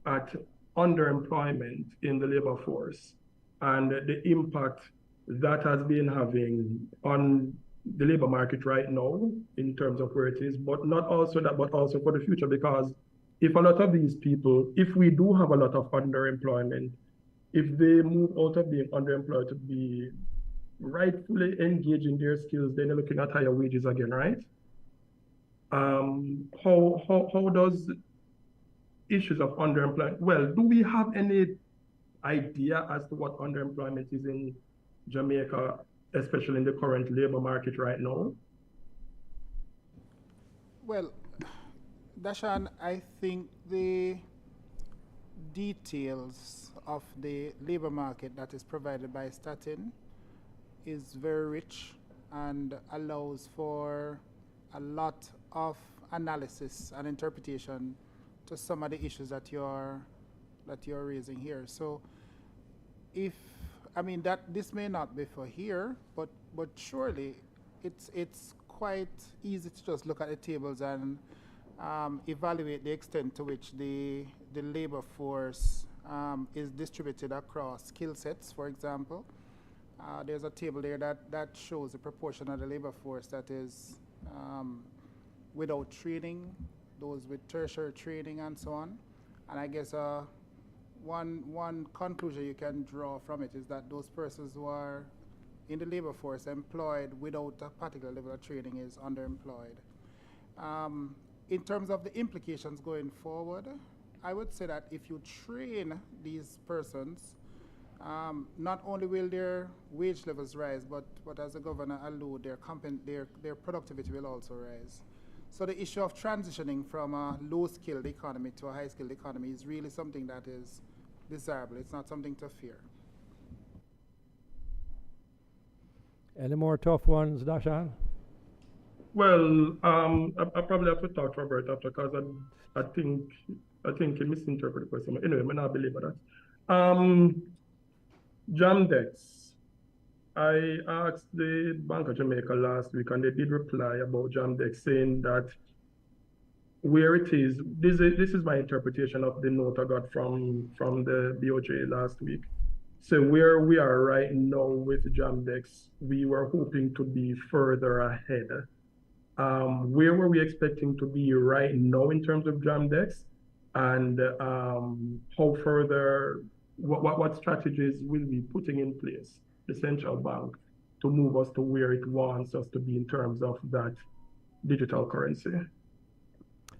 at underemployment in the labor force and the impact that has been having on the labor market right now in terms of where it is, but not also that, but also for the future? Because if a lot of these people, if we do have a lot of underemployment, if they move out of being underemployed to be rightfully engaged in their skills, then they're looking at higher wages again, right? How does issues of underemployment, well, do we have any idea as to what underemployment is in Jamaica, especially in the current labor market right now? Well, Dashan, I think the details of the labor market that is provided by Statin is very rich and allows for a lot of analysis and interpretation to some of the issues that you're raising here. So that this may not be for here, but surely it's quite easy to just look at the tables and evaluate the extent to which the labor force is distributed across skill sets, for example. There's a table there that shows the proportion of the labor force that is without training, those with tertiary training, and so on. And I guess one conclusion you can draw from it is that those persons who are in the labor force employed without a particular level of training is underemployed. In terms of the implications going forward, I would say that if you train these persons, not only will their wage levels rise, but as the governor alluded, their productivity will also rise. So the issue of transitioning from a low-skilled economy to a high-skilled economy is really something that is desirable. It's not something to fear. Any more tough ones, Dashan? Well, I probably have to talk to Robert after, because I think he misinterpreted the question. Anyway, I not believe that. JAMDEX. I asked the Bank of Jamaica last week, and they did reply about JAMDEX, saying that where it is, this is my interpretation of the note I got from the BOJ last week. So where we are right now with JAMDEX, we were hoping to be further ahead. Where were we expecting to be right now in terms of JAMDEX, and how further, what strategies will be putting in place, the central bank, to move us to where it wants us to be in terms of that digital currency?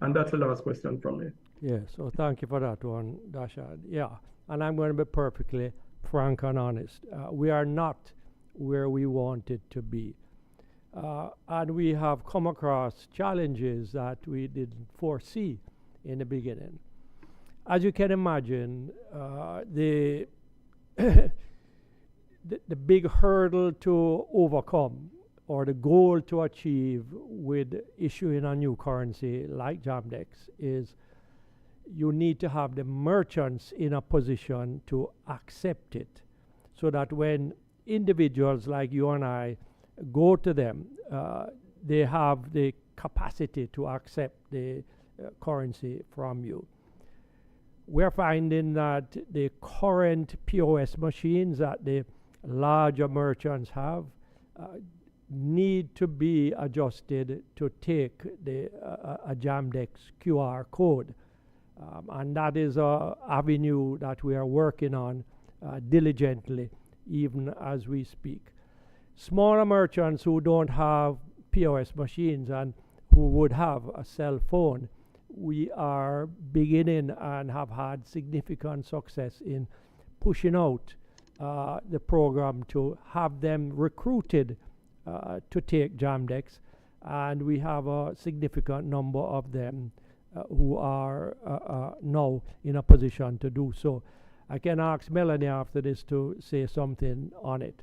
And that's the last question from me. Yeah, so thank you for that one, Dashan. Yeah, and I'm going to be perfectly frank and honest. We are not where we wanted to be. And we have come across challenges that we didn't foresee in the beginning. As you can imagine, the big hurdle to overcome, or the goal to achieve with issuing a new currency like JAMDEX, is you need to have the merchants in a position to accept it, so that when individuals like you and I go to them, they have the capacity to accept the currency from you. We're finding that the current POS machines that the larger merchants have need to be adjusted to take a JAMDEX QR code. And that is an avenue that we are working on diligently, even as we speak. Smaller merchants who don't have POS machines and who would have a cell phone, we are beginning and have had significant success in pushing out the program to have them recruited to take JAMDEX, and we have a significant number of them who are now in a position to do so. I can ask Melanie after this to say something on it.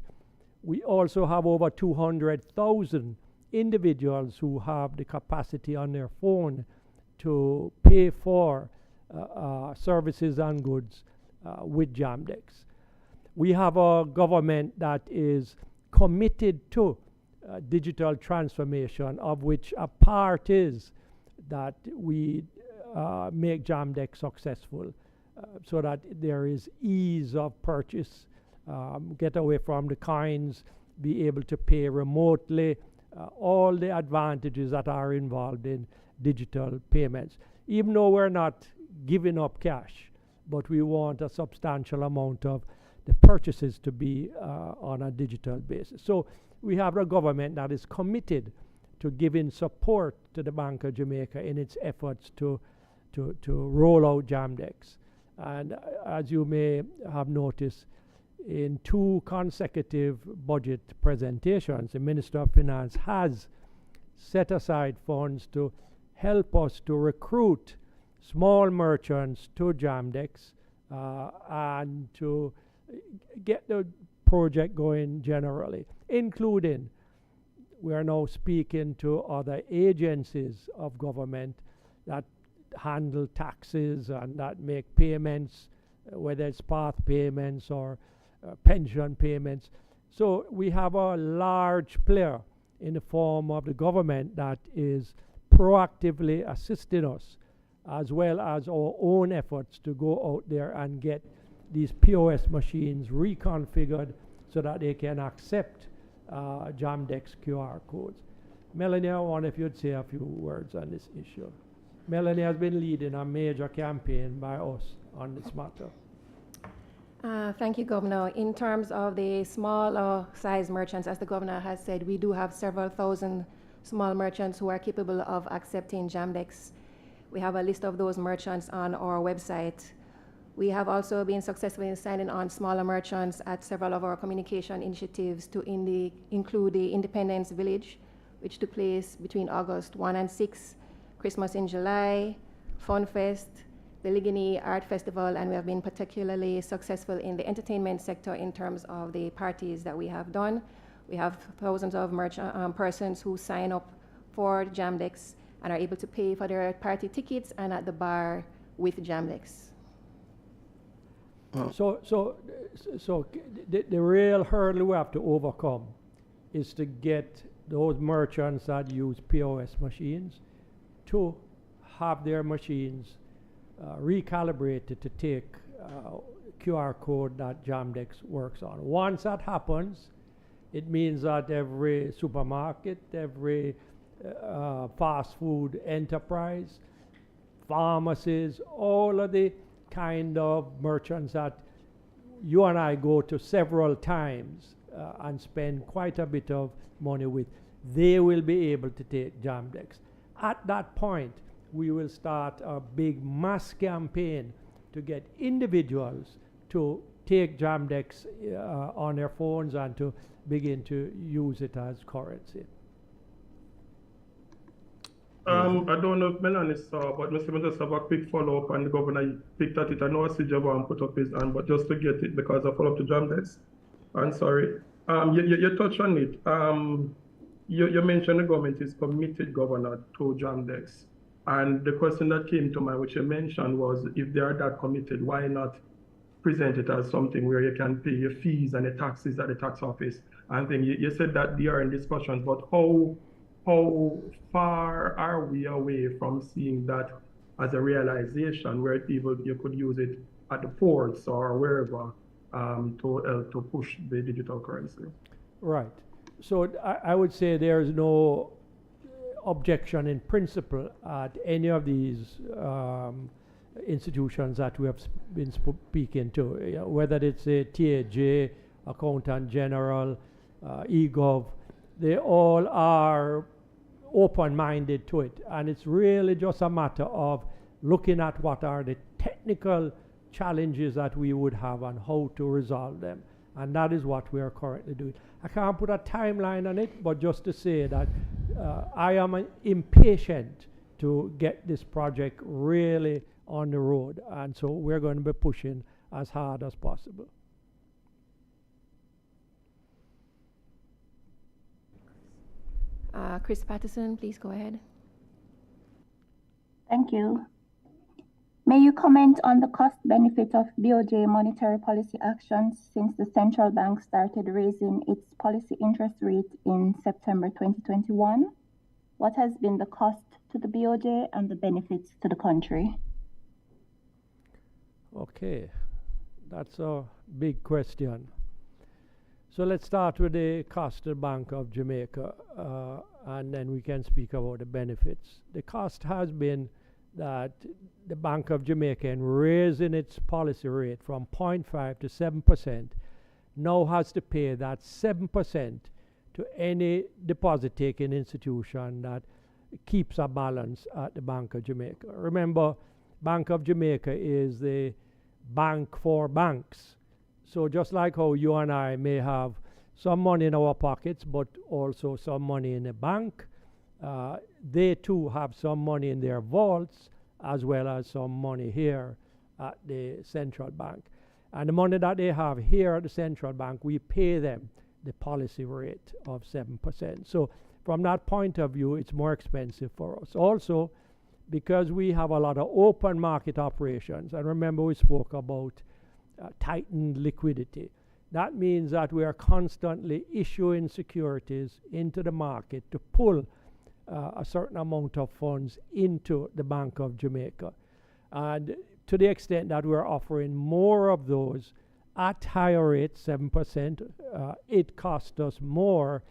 We also have over 200,000 individuals who have the capacity on their phone to pay for services and goods with JAMDEX. We have a government that is committed to digital transformation, of which a part is that we make JAMDEX successful, so that there is ease of purchase, get away from the coins, be able to pay remotely, all the advantages that are involved in digital payments. Even though we're not giving up cash, but we want a substantial amount of the purchases to be on a digital basis. So we have a government that is committed to giving support to the Bank of Jamaica in its efforts to roll out JAMDEX. And as you may have noticed, in 2 consecutive budget presentations, the Minister of Finance has set aside funds to help us to recruit small merchants to JAMDEX and to get the project going generally, including we are now speaking to other agencies of government that handle taxes and that make payments, whether it's path payments or pension payments. So we have a large player in the form of the government that is proactively assisting us, as well as our own efforts to go out there and get these POS machines reconfigured so that they can accept JAMDEX QR codes. Melanie, I wonder if you'd say a few words on this issue. Melanie has been leading a major campaign by us on this matter. Thank you, Governor. In terms of the smaller size merchants, as the Governor has said, we do have several thousand small merchants who are capable of accepting JAMDEX. We have a list of those merchants on our website. We have also been successful in signing on smaller merchants at several of our communication initiatives to include the Independence Village, which took place between August 1 and 6, Christmas in July, Fun Fest, the Ligani Art Festival, and we have been particularly successful in the entertainment sector in terms of the parties that we have done. We have thousands of persons who sign up for JAMDEX and are able to pay for their party tickets and at the bar with JAMDEX. So the real hurdle we have to overcome is to get those merchants that use POS machines to have their machines recalibrated to take QR code that JAMDEX works on. Once that happens, it means that every supermarket, every fast food enterprise, pharmacies, all of the kind of merchants that you and I go to several times and spend quite a bit of money with, they will be able to take JAMDEX. At that point, we will start a big mass campaign to get individuals to take JAMDEX on their phones and to begin to use it as currency. I don't know if Melanie saw, but Mr. just have a quick follow-up, and the Governor picked at it. I know I see Javon put up his hand, but just to get it, because I follow up to JAMDEX. I'm sorry. You touched on it. You mentioned the government is committed, Governor, to JAMDEX. And the question that came to mind, which you mentioned, was if they are that committed, why not present it as something where you can pay your fees and the taxes at the tax office? And then you said that they are in discussions, but how far are we away from seeing that as a realization where people you could use it at the ports or wherever to push the digital currency? Right. So I would say there is no objection in principle at any of these institutions that we have been speaking to, whether it's a TAJ, Accountant General, eGov, they all are open-minded to it. And it's really just a matter of looking at what are the technical challenges that we would have and how to resolve them. And that is what we are currently doing. I can't put a timeline on it, but just to say that I am impatient to get this project really on the road. And so we're going to be pushing as hard as possible. Chris Patterson, please go ahead. Thank you. May you comment on the cost benefit of BOJ monetary policy actions since the central bank started raising its policy interest rate in September 2021? What has been the cost to the BOJ and the benefits to the country? Okay, that's a big question. So let's start with the cost to the Bank of Jamaica, and then we can speak about the benefits. The cost has been that the Bank of Jamaica, in raising its policy rate from 0.5 to 7%, now has to pay that 7% to any deposit-taking institution that keeps a balance at the Bank of Jamaica. Remember, Bank of Jamaica is the bank for banks. So just like how you and I may have some money in our pockets, but also some money in the bank, they too have some money in their vaults, as well as some money here at the central bank. And the money that they have here at the central bank, we pay them the policy rate of 7%. So from that point of view, it's more expensive for us. Also, because we have a lot of open market operations, and remember we spoke about tightened liquidity. That means that we are constantly issuing securities into the market to pull a certain amount of funds into the Bank of Jamaica. And to the extent that we're offering more of those at higher rates, 7%, it costs us more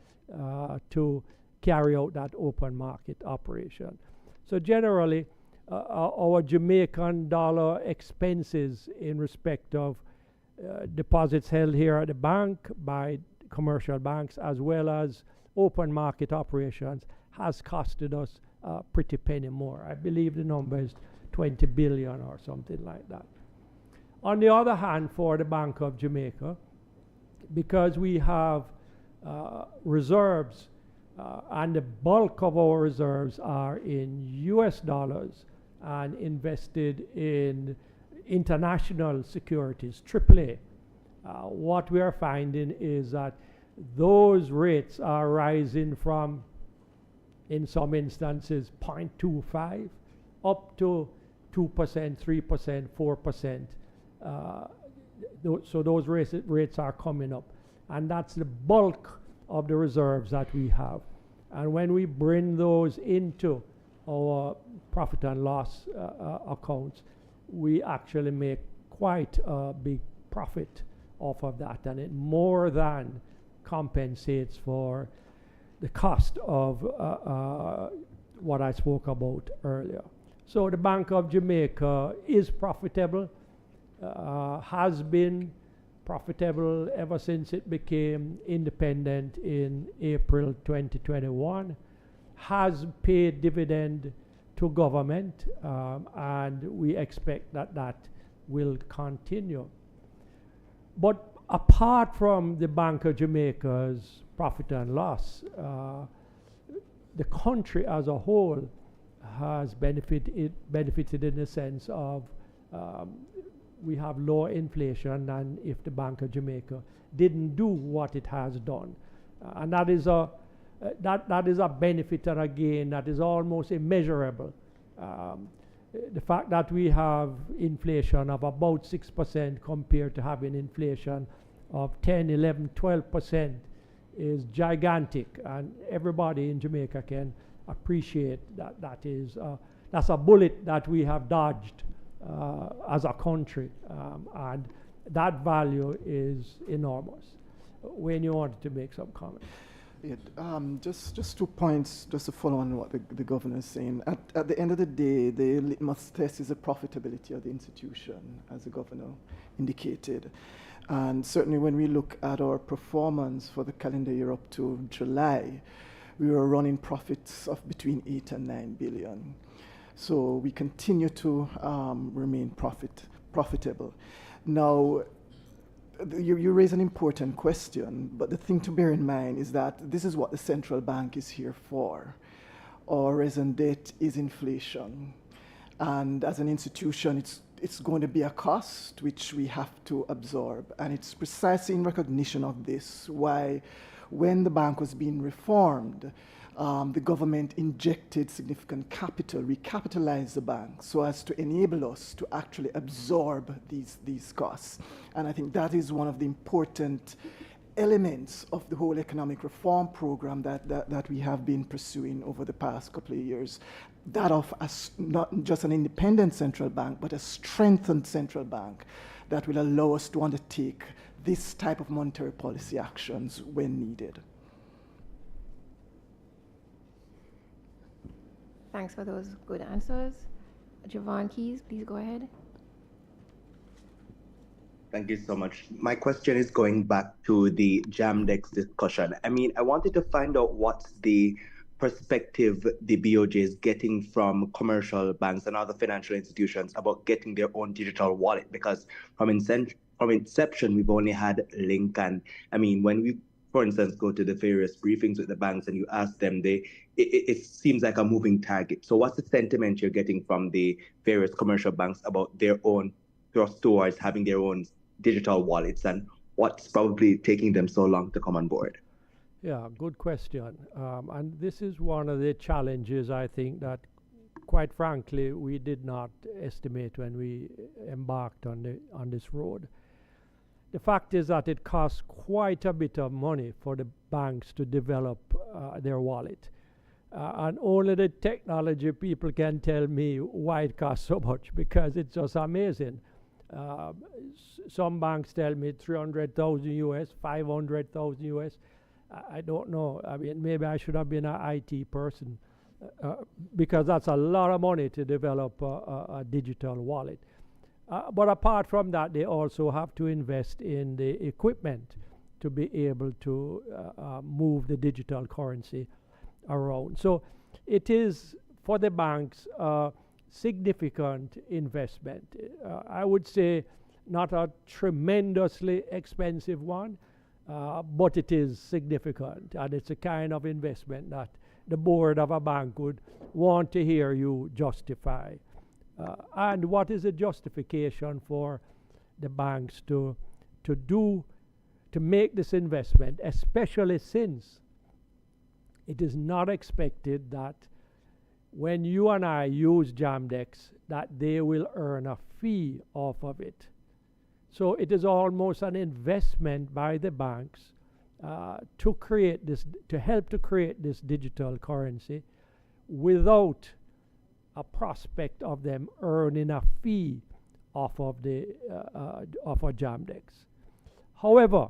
to carry out that open market operation. So generally, our Jamaican dollar expenses in respect of deposits held here at the bank by commercial banks, as well as open market operations, has costed us a pretty penny more. I believe the number is 20 billion or something like that. On the other hand, for the Bank of Jamaica, because we have reserves, and the bulk of our reserves are in US dollars and invested in international securities, AAA, what we are finding is that those rates are rising from, in some instances, 0.25 up to 2%, 3%, 4%. So those rates are coming up. And that's the bulk of the reserves that we have. And when we bring those into our profit and loss accounts, we actually make quite a big profit off of that. And it more than compensates for the cost of what I spoke about earlier. So the Bank of Jamaica is profitable, has been profitable ever since it became independent in April 2021, has paid dividend to government, and we expect that that will continue. But apart from the Bank of Jamaica's profit and loss, the country as a whole has benefited in the sense of we have lower inflation than if the Bank of Jamaica didn't do what it has done. And that is a benefit and a gain that is almost immeasurable. The fact that we have inflation of about 6% compared to having inflation of 10, 11, 12% is gigantic, and everybody in Jamaica can appreciate that. That's a bullet that we have dodged as a country, and that value is enormous. Wayne, you wanted to make some comment? Yeah, just 2 points, just to follow on what the governor is saying. At the end of the day, the litmus test is the profitability of the institution, as the governor indicated. And certainly when we look at our performance for the calendar year up to July, we were running profits of between 8 and 9 billion. So we continue to remain profitable. Now, you raise an important question, but the thing to bear in mind is that this is what the central bank is here for. Our resident debt is inflation. And as an institution, it's going to be a cost which we have to absorb. And it's precisely in recognition of this why, when the bank was being reformed, the government injected significant capital, recapitalized the bank so as to enable us to actually absorb these costs. And I think that is one of the important elements of the whole economic reform program that we have been pursuing over the past couple of years. That of not just an independent central bank, but a strengthened central bank that will allow us to undertake this type of monetary policy actions when needed. Thanks for those good answers. Javon Keys, please go ahead. Thank you so much. My question is going back to the Jamdex discussion. I mean, I wanted to find out what's the perspective the BOJ is getting from commercial banks and other financial institutions about getting their own digital wallet, because from inception, we've only had Link. And I mean, when we, for instance, go to the various briefings with the banks and you ask them, it seems like a moving target. So what's the sentiment you're getting from the various commercial banks about their stores having their own digital wallets, and what's probably taking them so long to come on board? Yeah, good question. And this is one of the challenges, I think, that quite frankly we did not estimate when we embarked on this road. The fact is that it costs quite a bit of money for the banks to develop their wallet. And only the technology people can tell me why it costs so much, because it's just amazing. Some banks tell me 300,000 US, 500,000 US. I don't know. I mean, maybe I should have been an IT person, because that's a lot of money to develop a digital wallet. But apart from that, they also have to invest in the equipment to be able to move the digital currency around. So it is, for the banks, significant investment. I would say not a tremendously expensive one, but it is significant, and it's a kind of investment that the board of a bank would want to hear you justify. And what is the justification for the banks to make this investment, especially since it is not expected that when you and I use Jamdex, that they will earn a fee off of it. So it is almost an investment by the banks to create this, to help to create this digital currency, without a prospect of them earning a fee off of a Jamdex. However,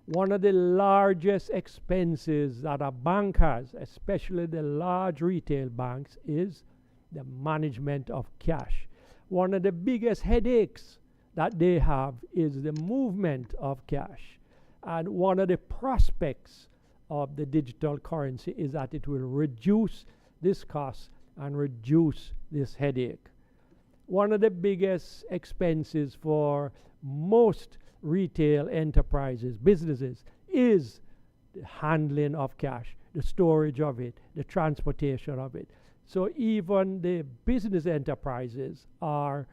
one of the largest expenses that a bank has, especially the large retail banks, is the management of cash. One of the biggest headaches that they have is the movement of cash. And one of the prospects of the digital currency is that it will reduce this cost and reduce this headache. One of the biggest expenses for most retail enterprises, businesses, is the handling of cash, the storage of it, the transportation of it. So even the business enterprises are,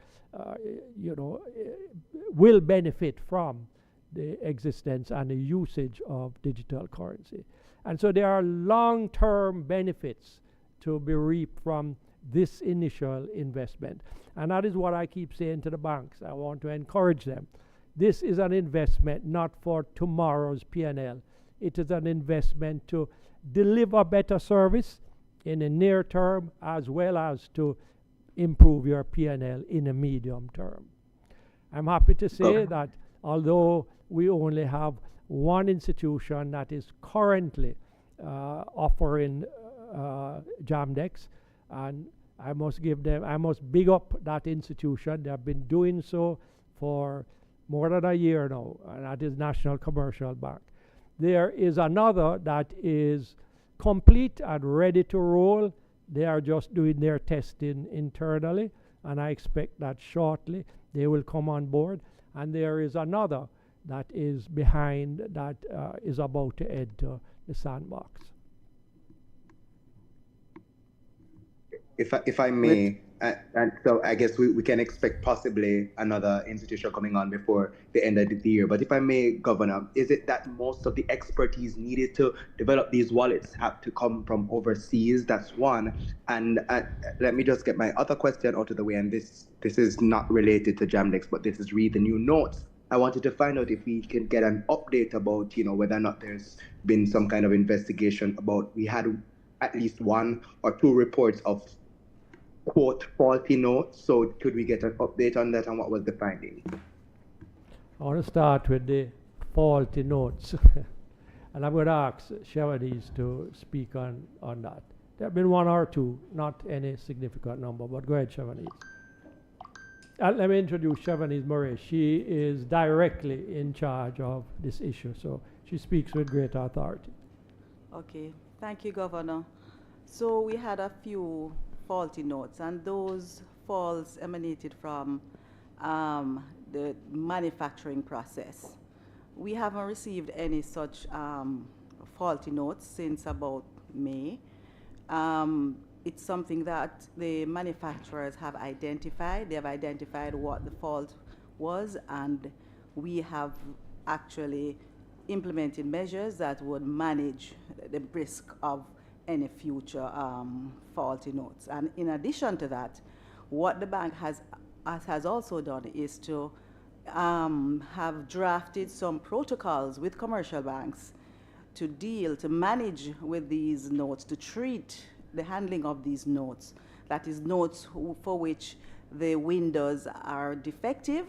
will benefit from the existence and the usage of digital currency. And so there are long-term benefits to be reaped from this initial investment. And that is what I keep saying to the banks. I want to encourage them. This is an investment not for tomorrow's P&L. It is an investment to deliver better service in the near term, as well as to improve your P&L in the medium term. I'm happy to say that although we only have one institution that is currently offering Jamdex, and I must big up that institution. They have been doing so for more than a year now, and that is National Commercial Bank. There is another that is complete and ready to roll. They are just doing their testing internally, and I expect that shortly they will come on board. And there is another that is behind, that is about to enter the sandbox. If I may, and so I guess we can expect possibly another institution coming on before the end of the year. But if I may, Governor, is it that most of the expertise needed to develop these wallets have to come from overseas? That's one. And let me just get my other question out of the way. And this is not related to Jamdex, but this is read the new notes. I wanted to find out if we can get an update about, whether or not there's been some kind of investigation about, we had at least one or two reports of quote faulty notes. So could we get an update on that, and what was the finding? I want to start with the faulty notes. And I'm going to ask Shawnee's to speak on that. There have been one or two, not any significant number, but go ahead, Chevanese. Let me introduce Chevanese Murray. She is directly in charge of this issue, so she speaks with great authority. Okay, thank you, Governor. So we had a few faulty notes, and those faults emanated from the manufacturing process. We haven't received any such faulty notes since about May. It's something that the manufacturers have identified. They have identified what the fault was, and we have actually implemented measures that would manage the risk of any future faulty notes. And in addition to that, what the bank has also done is to have drafted some protocols with commercial banks to manage with these notes, to treat the handling of these notes. That is notes for which the windows are defective,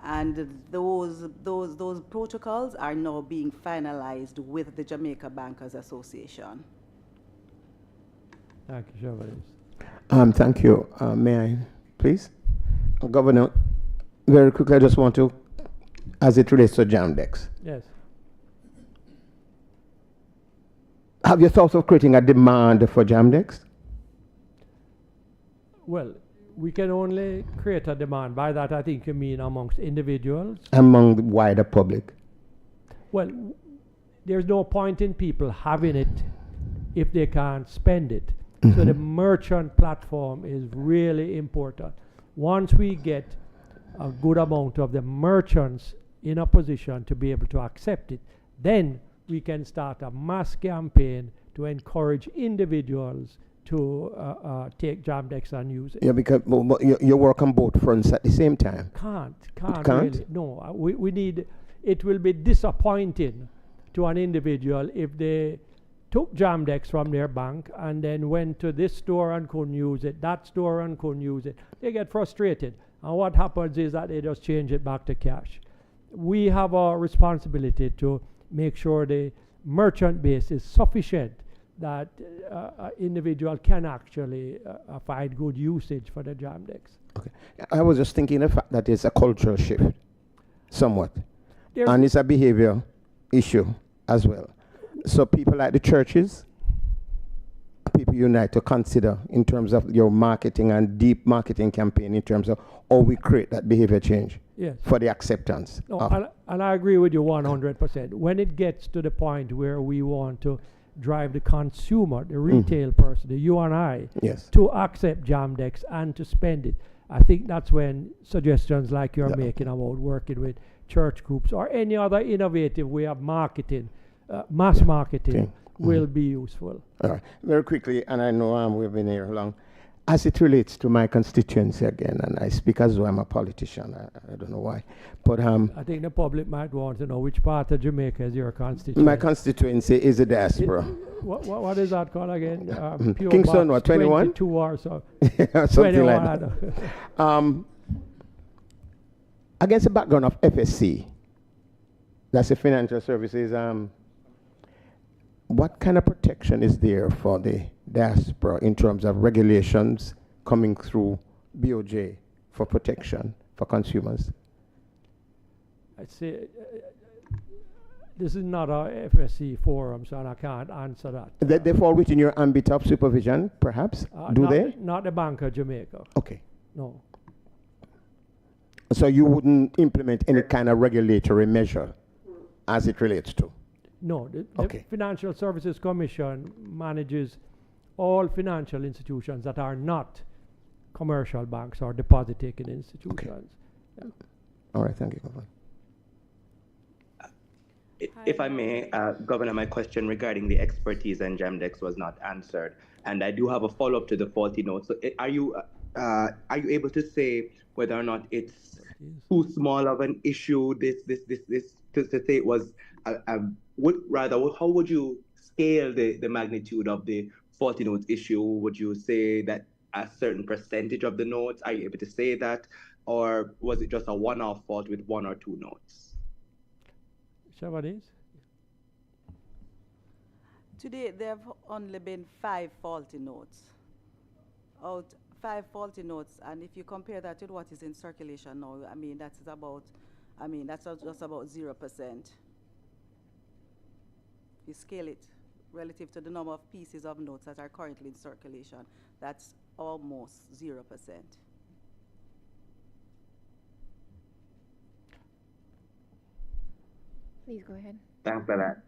and those protocols are now being finalized with the Jamaica Bankers Association. Thank you, Chevanese. Thank you. May I, please? Governor, very quickly, I just want to, as it relates to Jamdex. Yes. Have you thought of creating a demand for Jamdex? Well, we can only create a demand. By that, I think you mean amongst individuals? Among the wider public? Well, there's no point in people having it if they can't spend it. Mm-hmm. So the merchant platform is really important. Once we get a good amount of the merchants in a position to be able to accept it, then we can start a mass campaign to encourage individuals to take Jamdex and use it. Yeah, because you work on both fronts at the same time. Can't really. No, we need, it will be disappointing to an individual if they took Jamdex from their bank and then went to this store and couldn't use it, that store and couldn't use it. They get frustrated. And what happens is that they just change it back to cash. We have a responsibility to make sure the merchant base is sufficient that an individual can actually find good usage for the Jamdex. Okay. I was just thinking the fact that it's a cultural shift, somewhat. And it's a behavior issue as well. So people like the churches, people unite to consider in terms of your marketing and deep marketing campaign in terms of how we create that behavior change. Yes. For the acceptance. No, and I agree with you 100%. When it gets to the point where we want to drive the consumer, the retail person, the you and I, yes, to accept Jamdex and to spend it, I think that's when suggestions like you're making about working with church groups or any other innovative way of marketing, mass marketing, will be useful. All right. Very quickly, and I know we've been here long, as it relates to my constituency again, and I speak as though I'm a politician, I don't know why, but I think the public might want to know which part of Jamaica is your constituency. My constituency is the diaspora. What is that called again? Kingston, what, 21? 22 or so. Something like that. Against the background of FSC, that's the Financial Services, what kind of protection is there for the diaspora in terms of regulations coming through BOJ for protection for consumers? I'd say this is not a FSC forum, so I can't answer that. They fall within your ambit of supervision, perhaps? Do they? Not the Bank of Jamaica. Okay. No. So you wouldn't implement any kind of regulatory measure as it relates to? No. The Financial Services Commission manages all financial institutions that are not commercial banks or deposit-taking institutions. Okay. Yeah. All right, thank you, Governor. If I may, Governor, my question regarding the expertise and Jamdex was not answered, and I do have a follow-up to the faulty notes. So are you able to say whether or not it's too small of an issue? This to say it was how would you scale the magnitude of the faulty notes issue? Would you say that a certain percentage of the notes? Are you able to say that, or was it just a one-off fault with one or two notes? Chevanese? Today, there have only been 5 faulty notes. Out 5 faulty notes, and if you compare that with what is in circulation now, I mean, that's just about 0%. You scale it relative to the number of pieces of notes that are currently in circulation, that's almost 0%. Please go ahead. Thanks for that.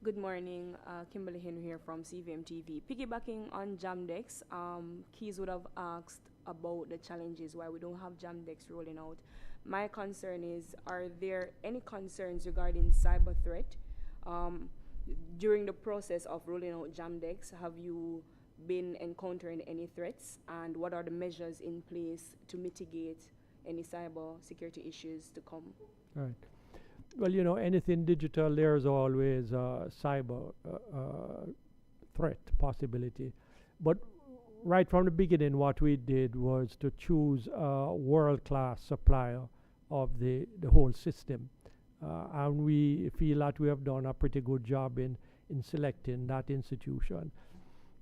Good morning, Kimberly Henry here from CVM TV. Piggybacking on Jamdex, Keys would have asked about the challenges why we don't have Jamdex rolling out. My concern is, are there any concerns regarding cyber threat? During the process of rolling out Jamdex, have you been encountering any threats? And what are the measures in place to mitigate any cyber security issues to come? Right. Well, you know, anything digital, there's always a cyber threat possibility. But right from the beginning, what we did was to choose a world-class supplier of the whole system. And we feel that we have done a pretty good job in selecting that institution.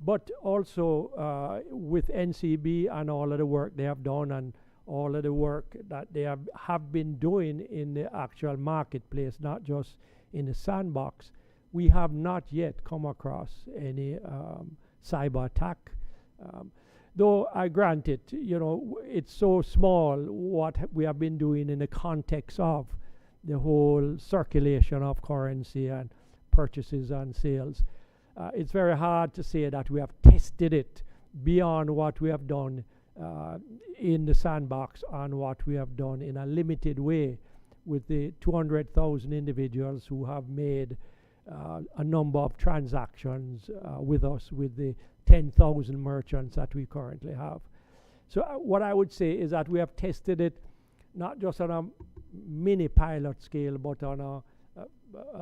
But also with NCB and all of the work they have done and all of the work that they have been doing in the actual marketplace, not just in the sandbox, we have not yet come across any cyber attack. Though I grant it, you know, it's so small what we have been doing in the context of the whole circulation of currency and purchases and sales. It's very hard to say that we have tested it beyond what we have done in the sandbox and what we have done in a limited way with the 200,000 individuals who have made a number of transactions with us, with the 10,000 merchants that we currently have. So what I would say is that we have tested it not just on a mini pilot scale, but on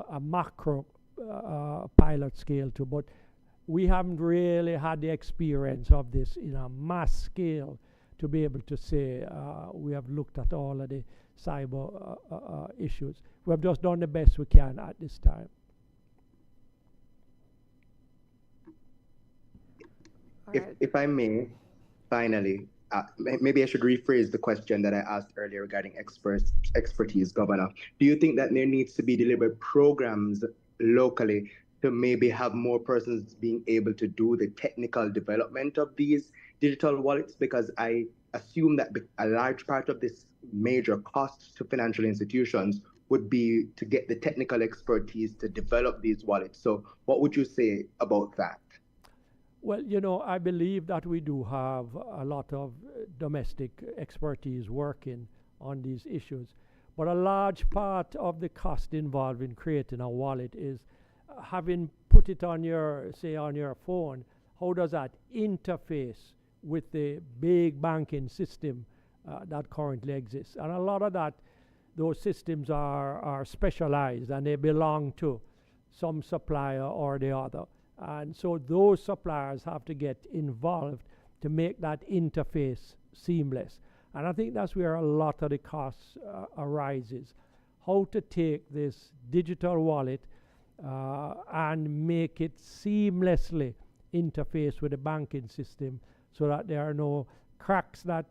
a macro pilot scale too. But we haven't really had the experience of this in a mass scale to be able to say we have looked at all of the cyber issues. We have just done the best we can at this time. If I may, finally, maybe I should rephrase the question that I asked earlier regarding expertise, Governor. Do you think that there needs to be delivered programs locally to maybe have more persons being able to do the technical development of these digital wallets? Because I assume that a large part of this major cost to financial institutions would be to get the technical expertise to develop these wallets. So what would you say about that? Well, you know, I believe that we do have a lot of domestic expertise working on these issues. But a large part of the cost involved in creating a wallet is having put it on your, say, on your phone. How does that interface with the big banking system that currently exists? And a lot of that, those systems are specialized and they belong to some supplier or the other. And so those suppliers have to get involved to make that interface seamless. And I think that's where a lot of the costs arises. How to take this digital wallet and make it seamlessly interface with the banking system so that there are no cracks that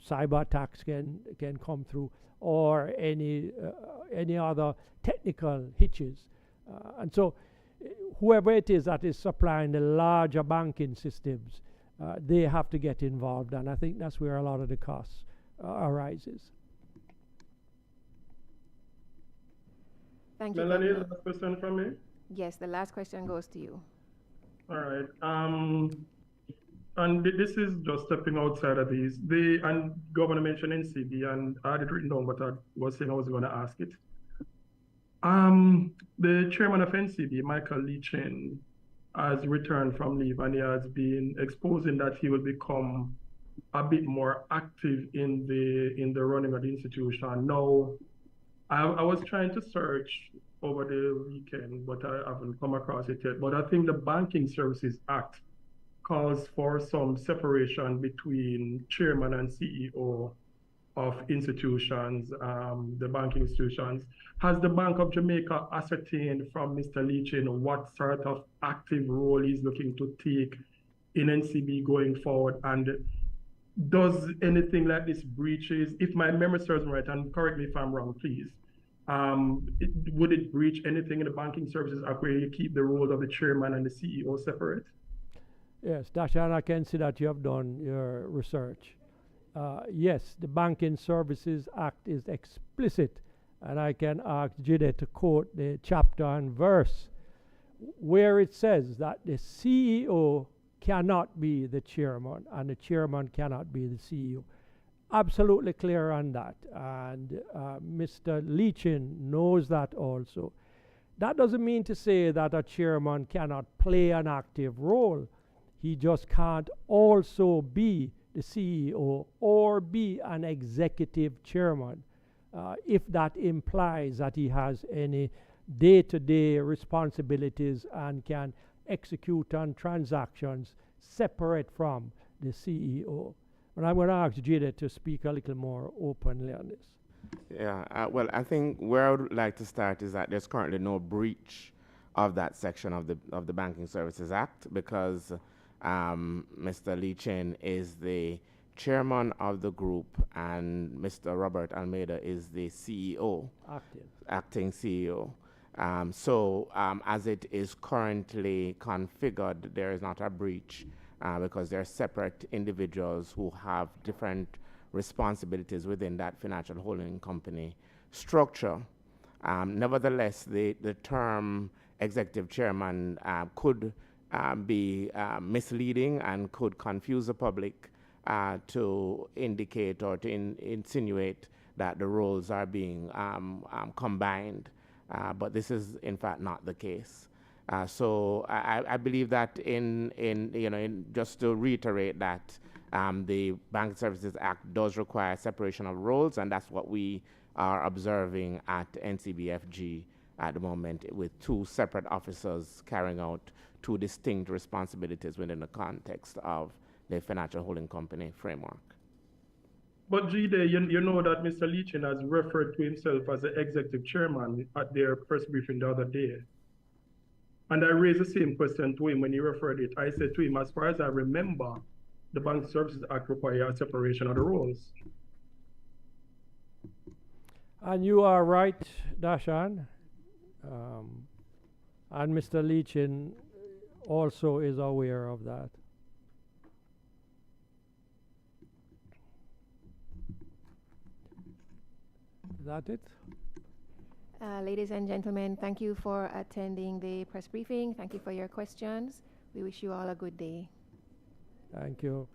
cyber attacks can come through or any other technical hitches. And so whoever it is that is supplying the larger banking systems, they have to get involved, and I think that's where a lot of the costs arises. Thank you. Melanie, last question from me? Yes, the last question goes to you. All right. And this is just stepping outside of these. And Governor mentioned NCB, and I had it written down, but I was saying I was going to ask it. The chairman of NCB, Michael Lee-Chen, has returned from leave, and he has been exposing that he will become a bit more active in the running of the institution. Now, I was trying to search over the weekend, but I haven't come across it yet. But I think the Banking Services Act calls for some separation between chairman and CEO of institutions, the banking institutions. Has the Bank of Jamaica ascertained from Mr. Leachin what sort of active role he's looking to take in NCB going forward? And does anything like this breaches, if my memory serves me right, and correct me if I'm wrong, please, would it breach anything in the Banking Services Act where you keep the role of the chairman and the CEO separate? Yes, Dashan, I can see that you have done your research. Yes, the Banking Services Act is explicit, and I can ask Jide to quote the chapter and verse where it says that the CEO cannot be the chairman and the chairman cannot be the CEO. Absolutely clear on that, and Mr. Leachin knows that also. That doesn't mean to say that a chairman cannot play an active role. He just can't also be the CEO or be an executive chairman if that implies that he has any day-to-day responsibilities and can execute on transactions separate from the CEO. But I'm going to ask Jide to speak a little more openly on this. Yeah, well, I think where I would like to start is that there's currently no breach of that section of the Banking Services Act because Mr. Leachin is the chairman of the group and Mr. Robert Almeida is the CEO, acting CEO. So as it is currently configured, there is not a breach because they're separate individuals who have different responsibilities within that financial holding company structure. Nevertheless, the term executive chairman could be misleading and could confuse the public to indicate or to insinuate that the roles are being combined. But this is in fact not the case. So I believe that in just to reiterate that the Bank Services Act does require separation of roles, and that's what we are observing at NCBFG at the moment, with two separate officers carrying out two distinct responsibilities within the context of the financial holding company framework. But Jide, you know that Mr. Leachin has referred to himself as the executive chairman at their press briefing the other day. And I raised the same question to him when he referred it. I said to him, as far as I remember, the Bank Services Act requires a separation of the roles. And you are right, Dashan. And Mr. Leachin also is aware of that. Is that it? Ladies and gentlemen, thank you for attending the press briefing. Thank you for your questions. We wish you all a good day. Thank you.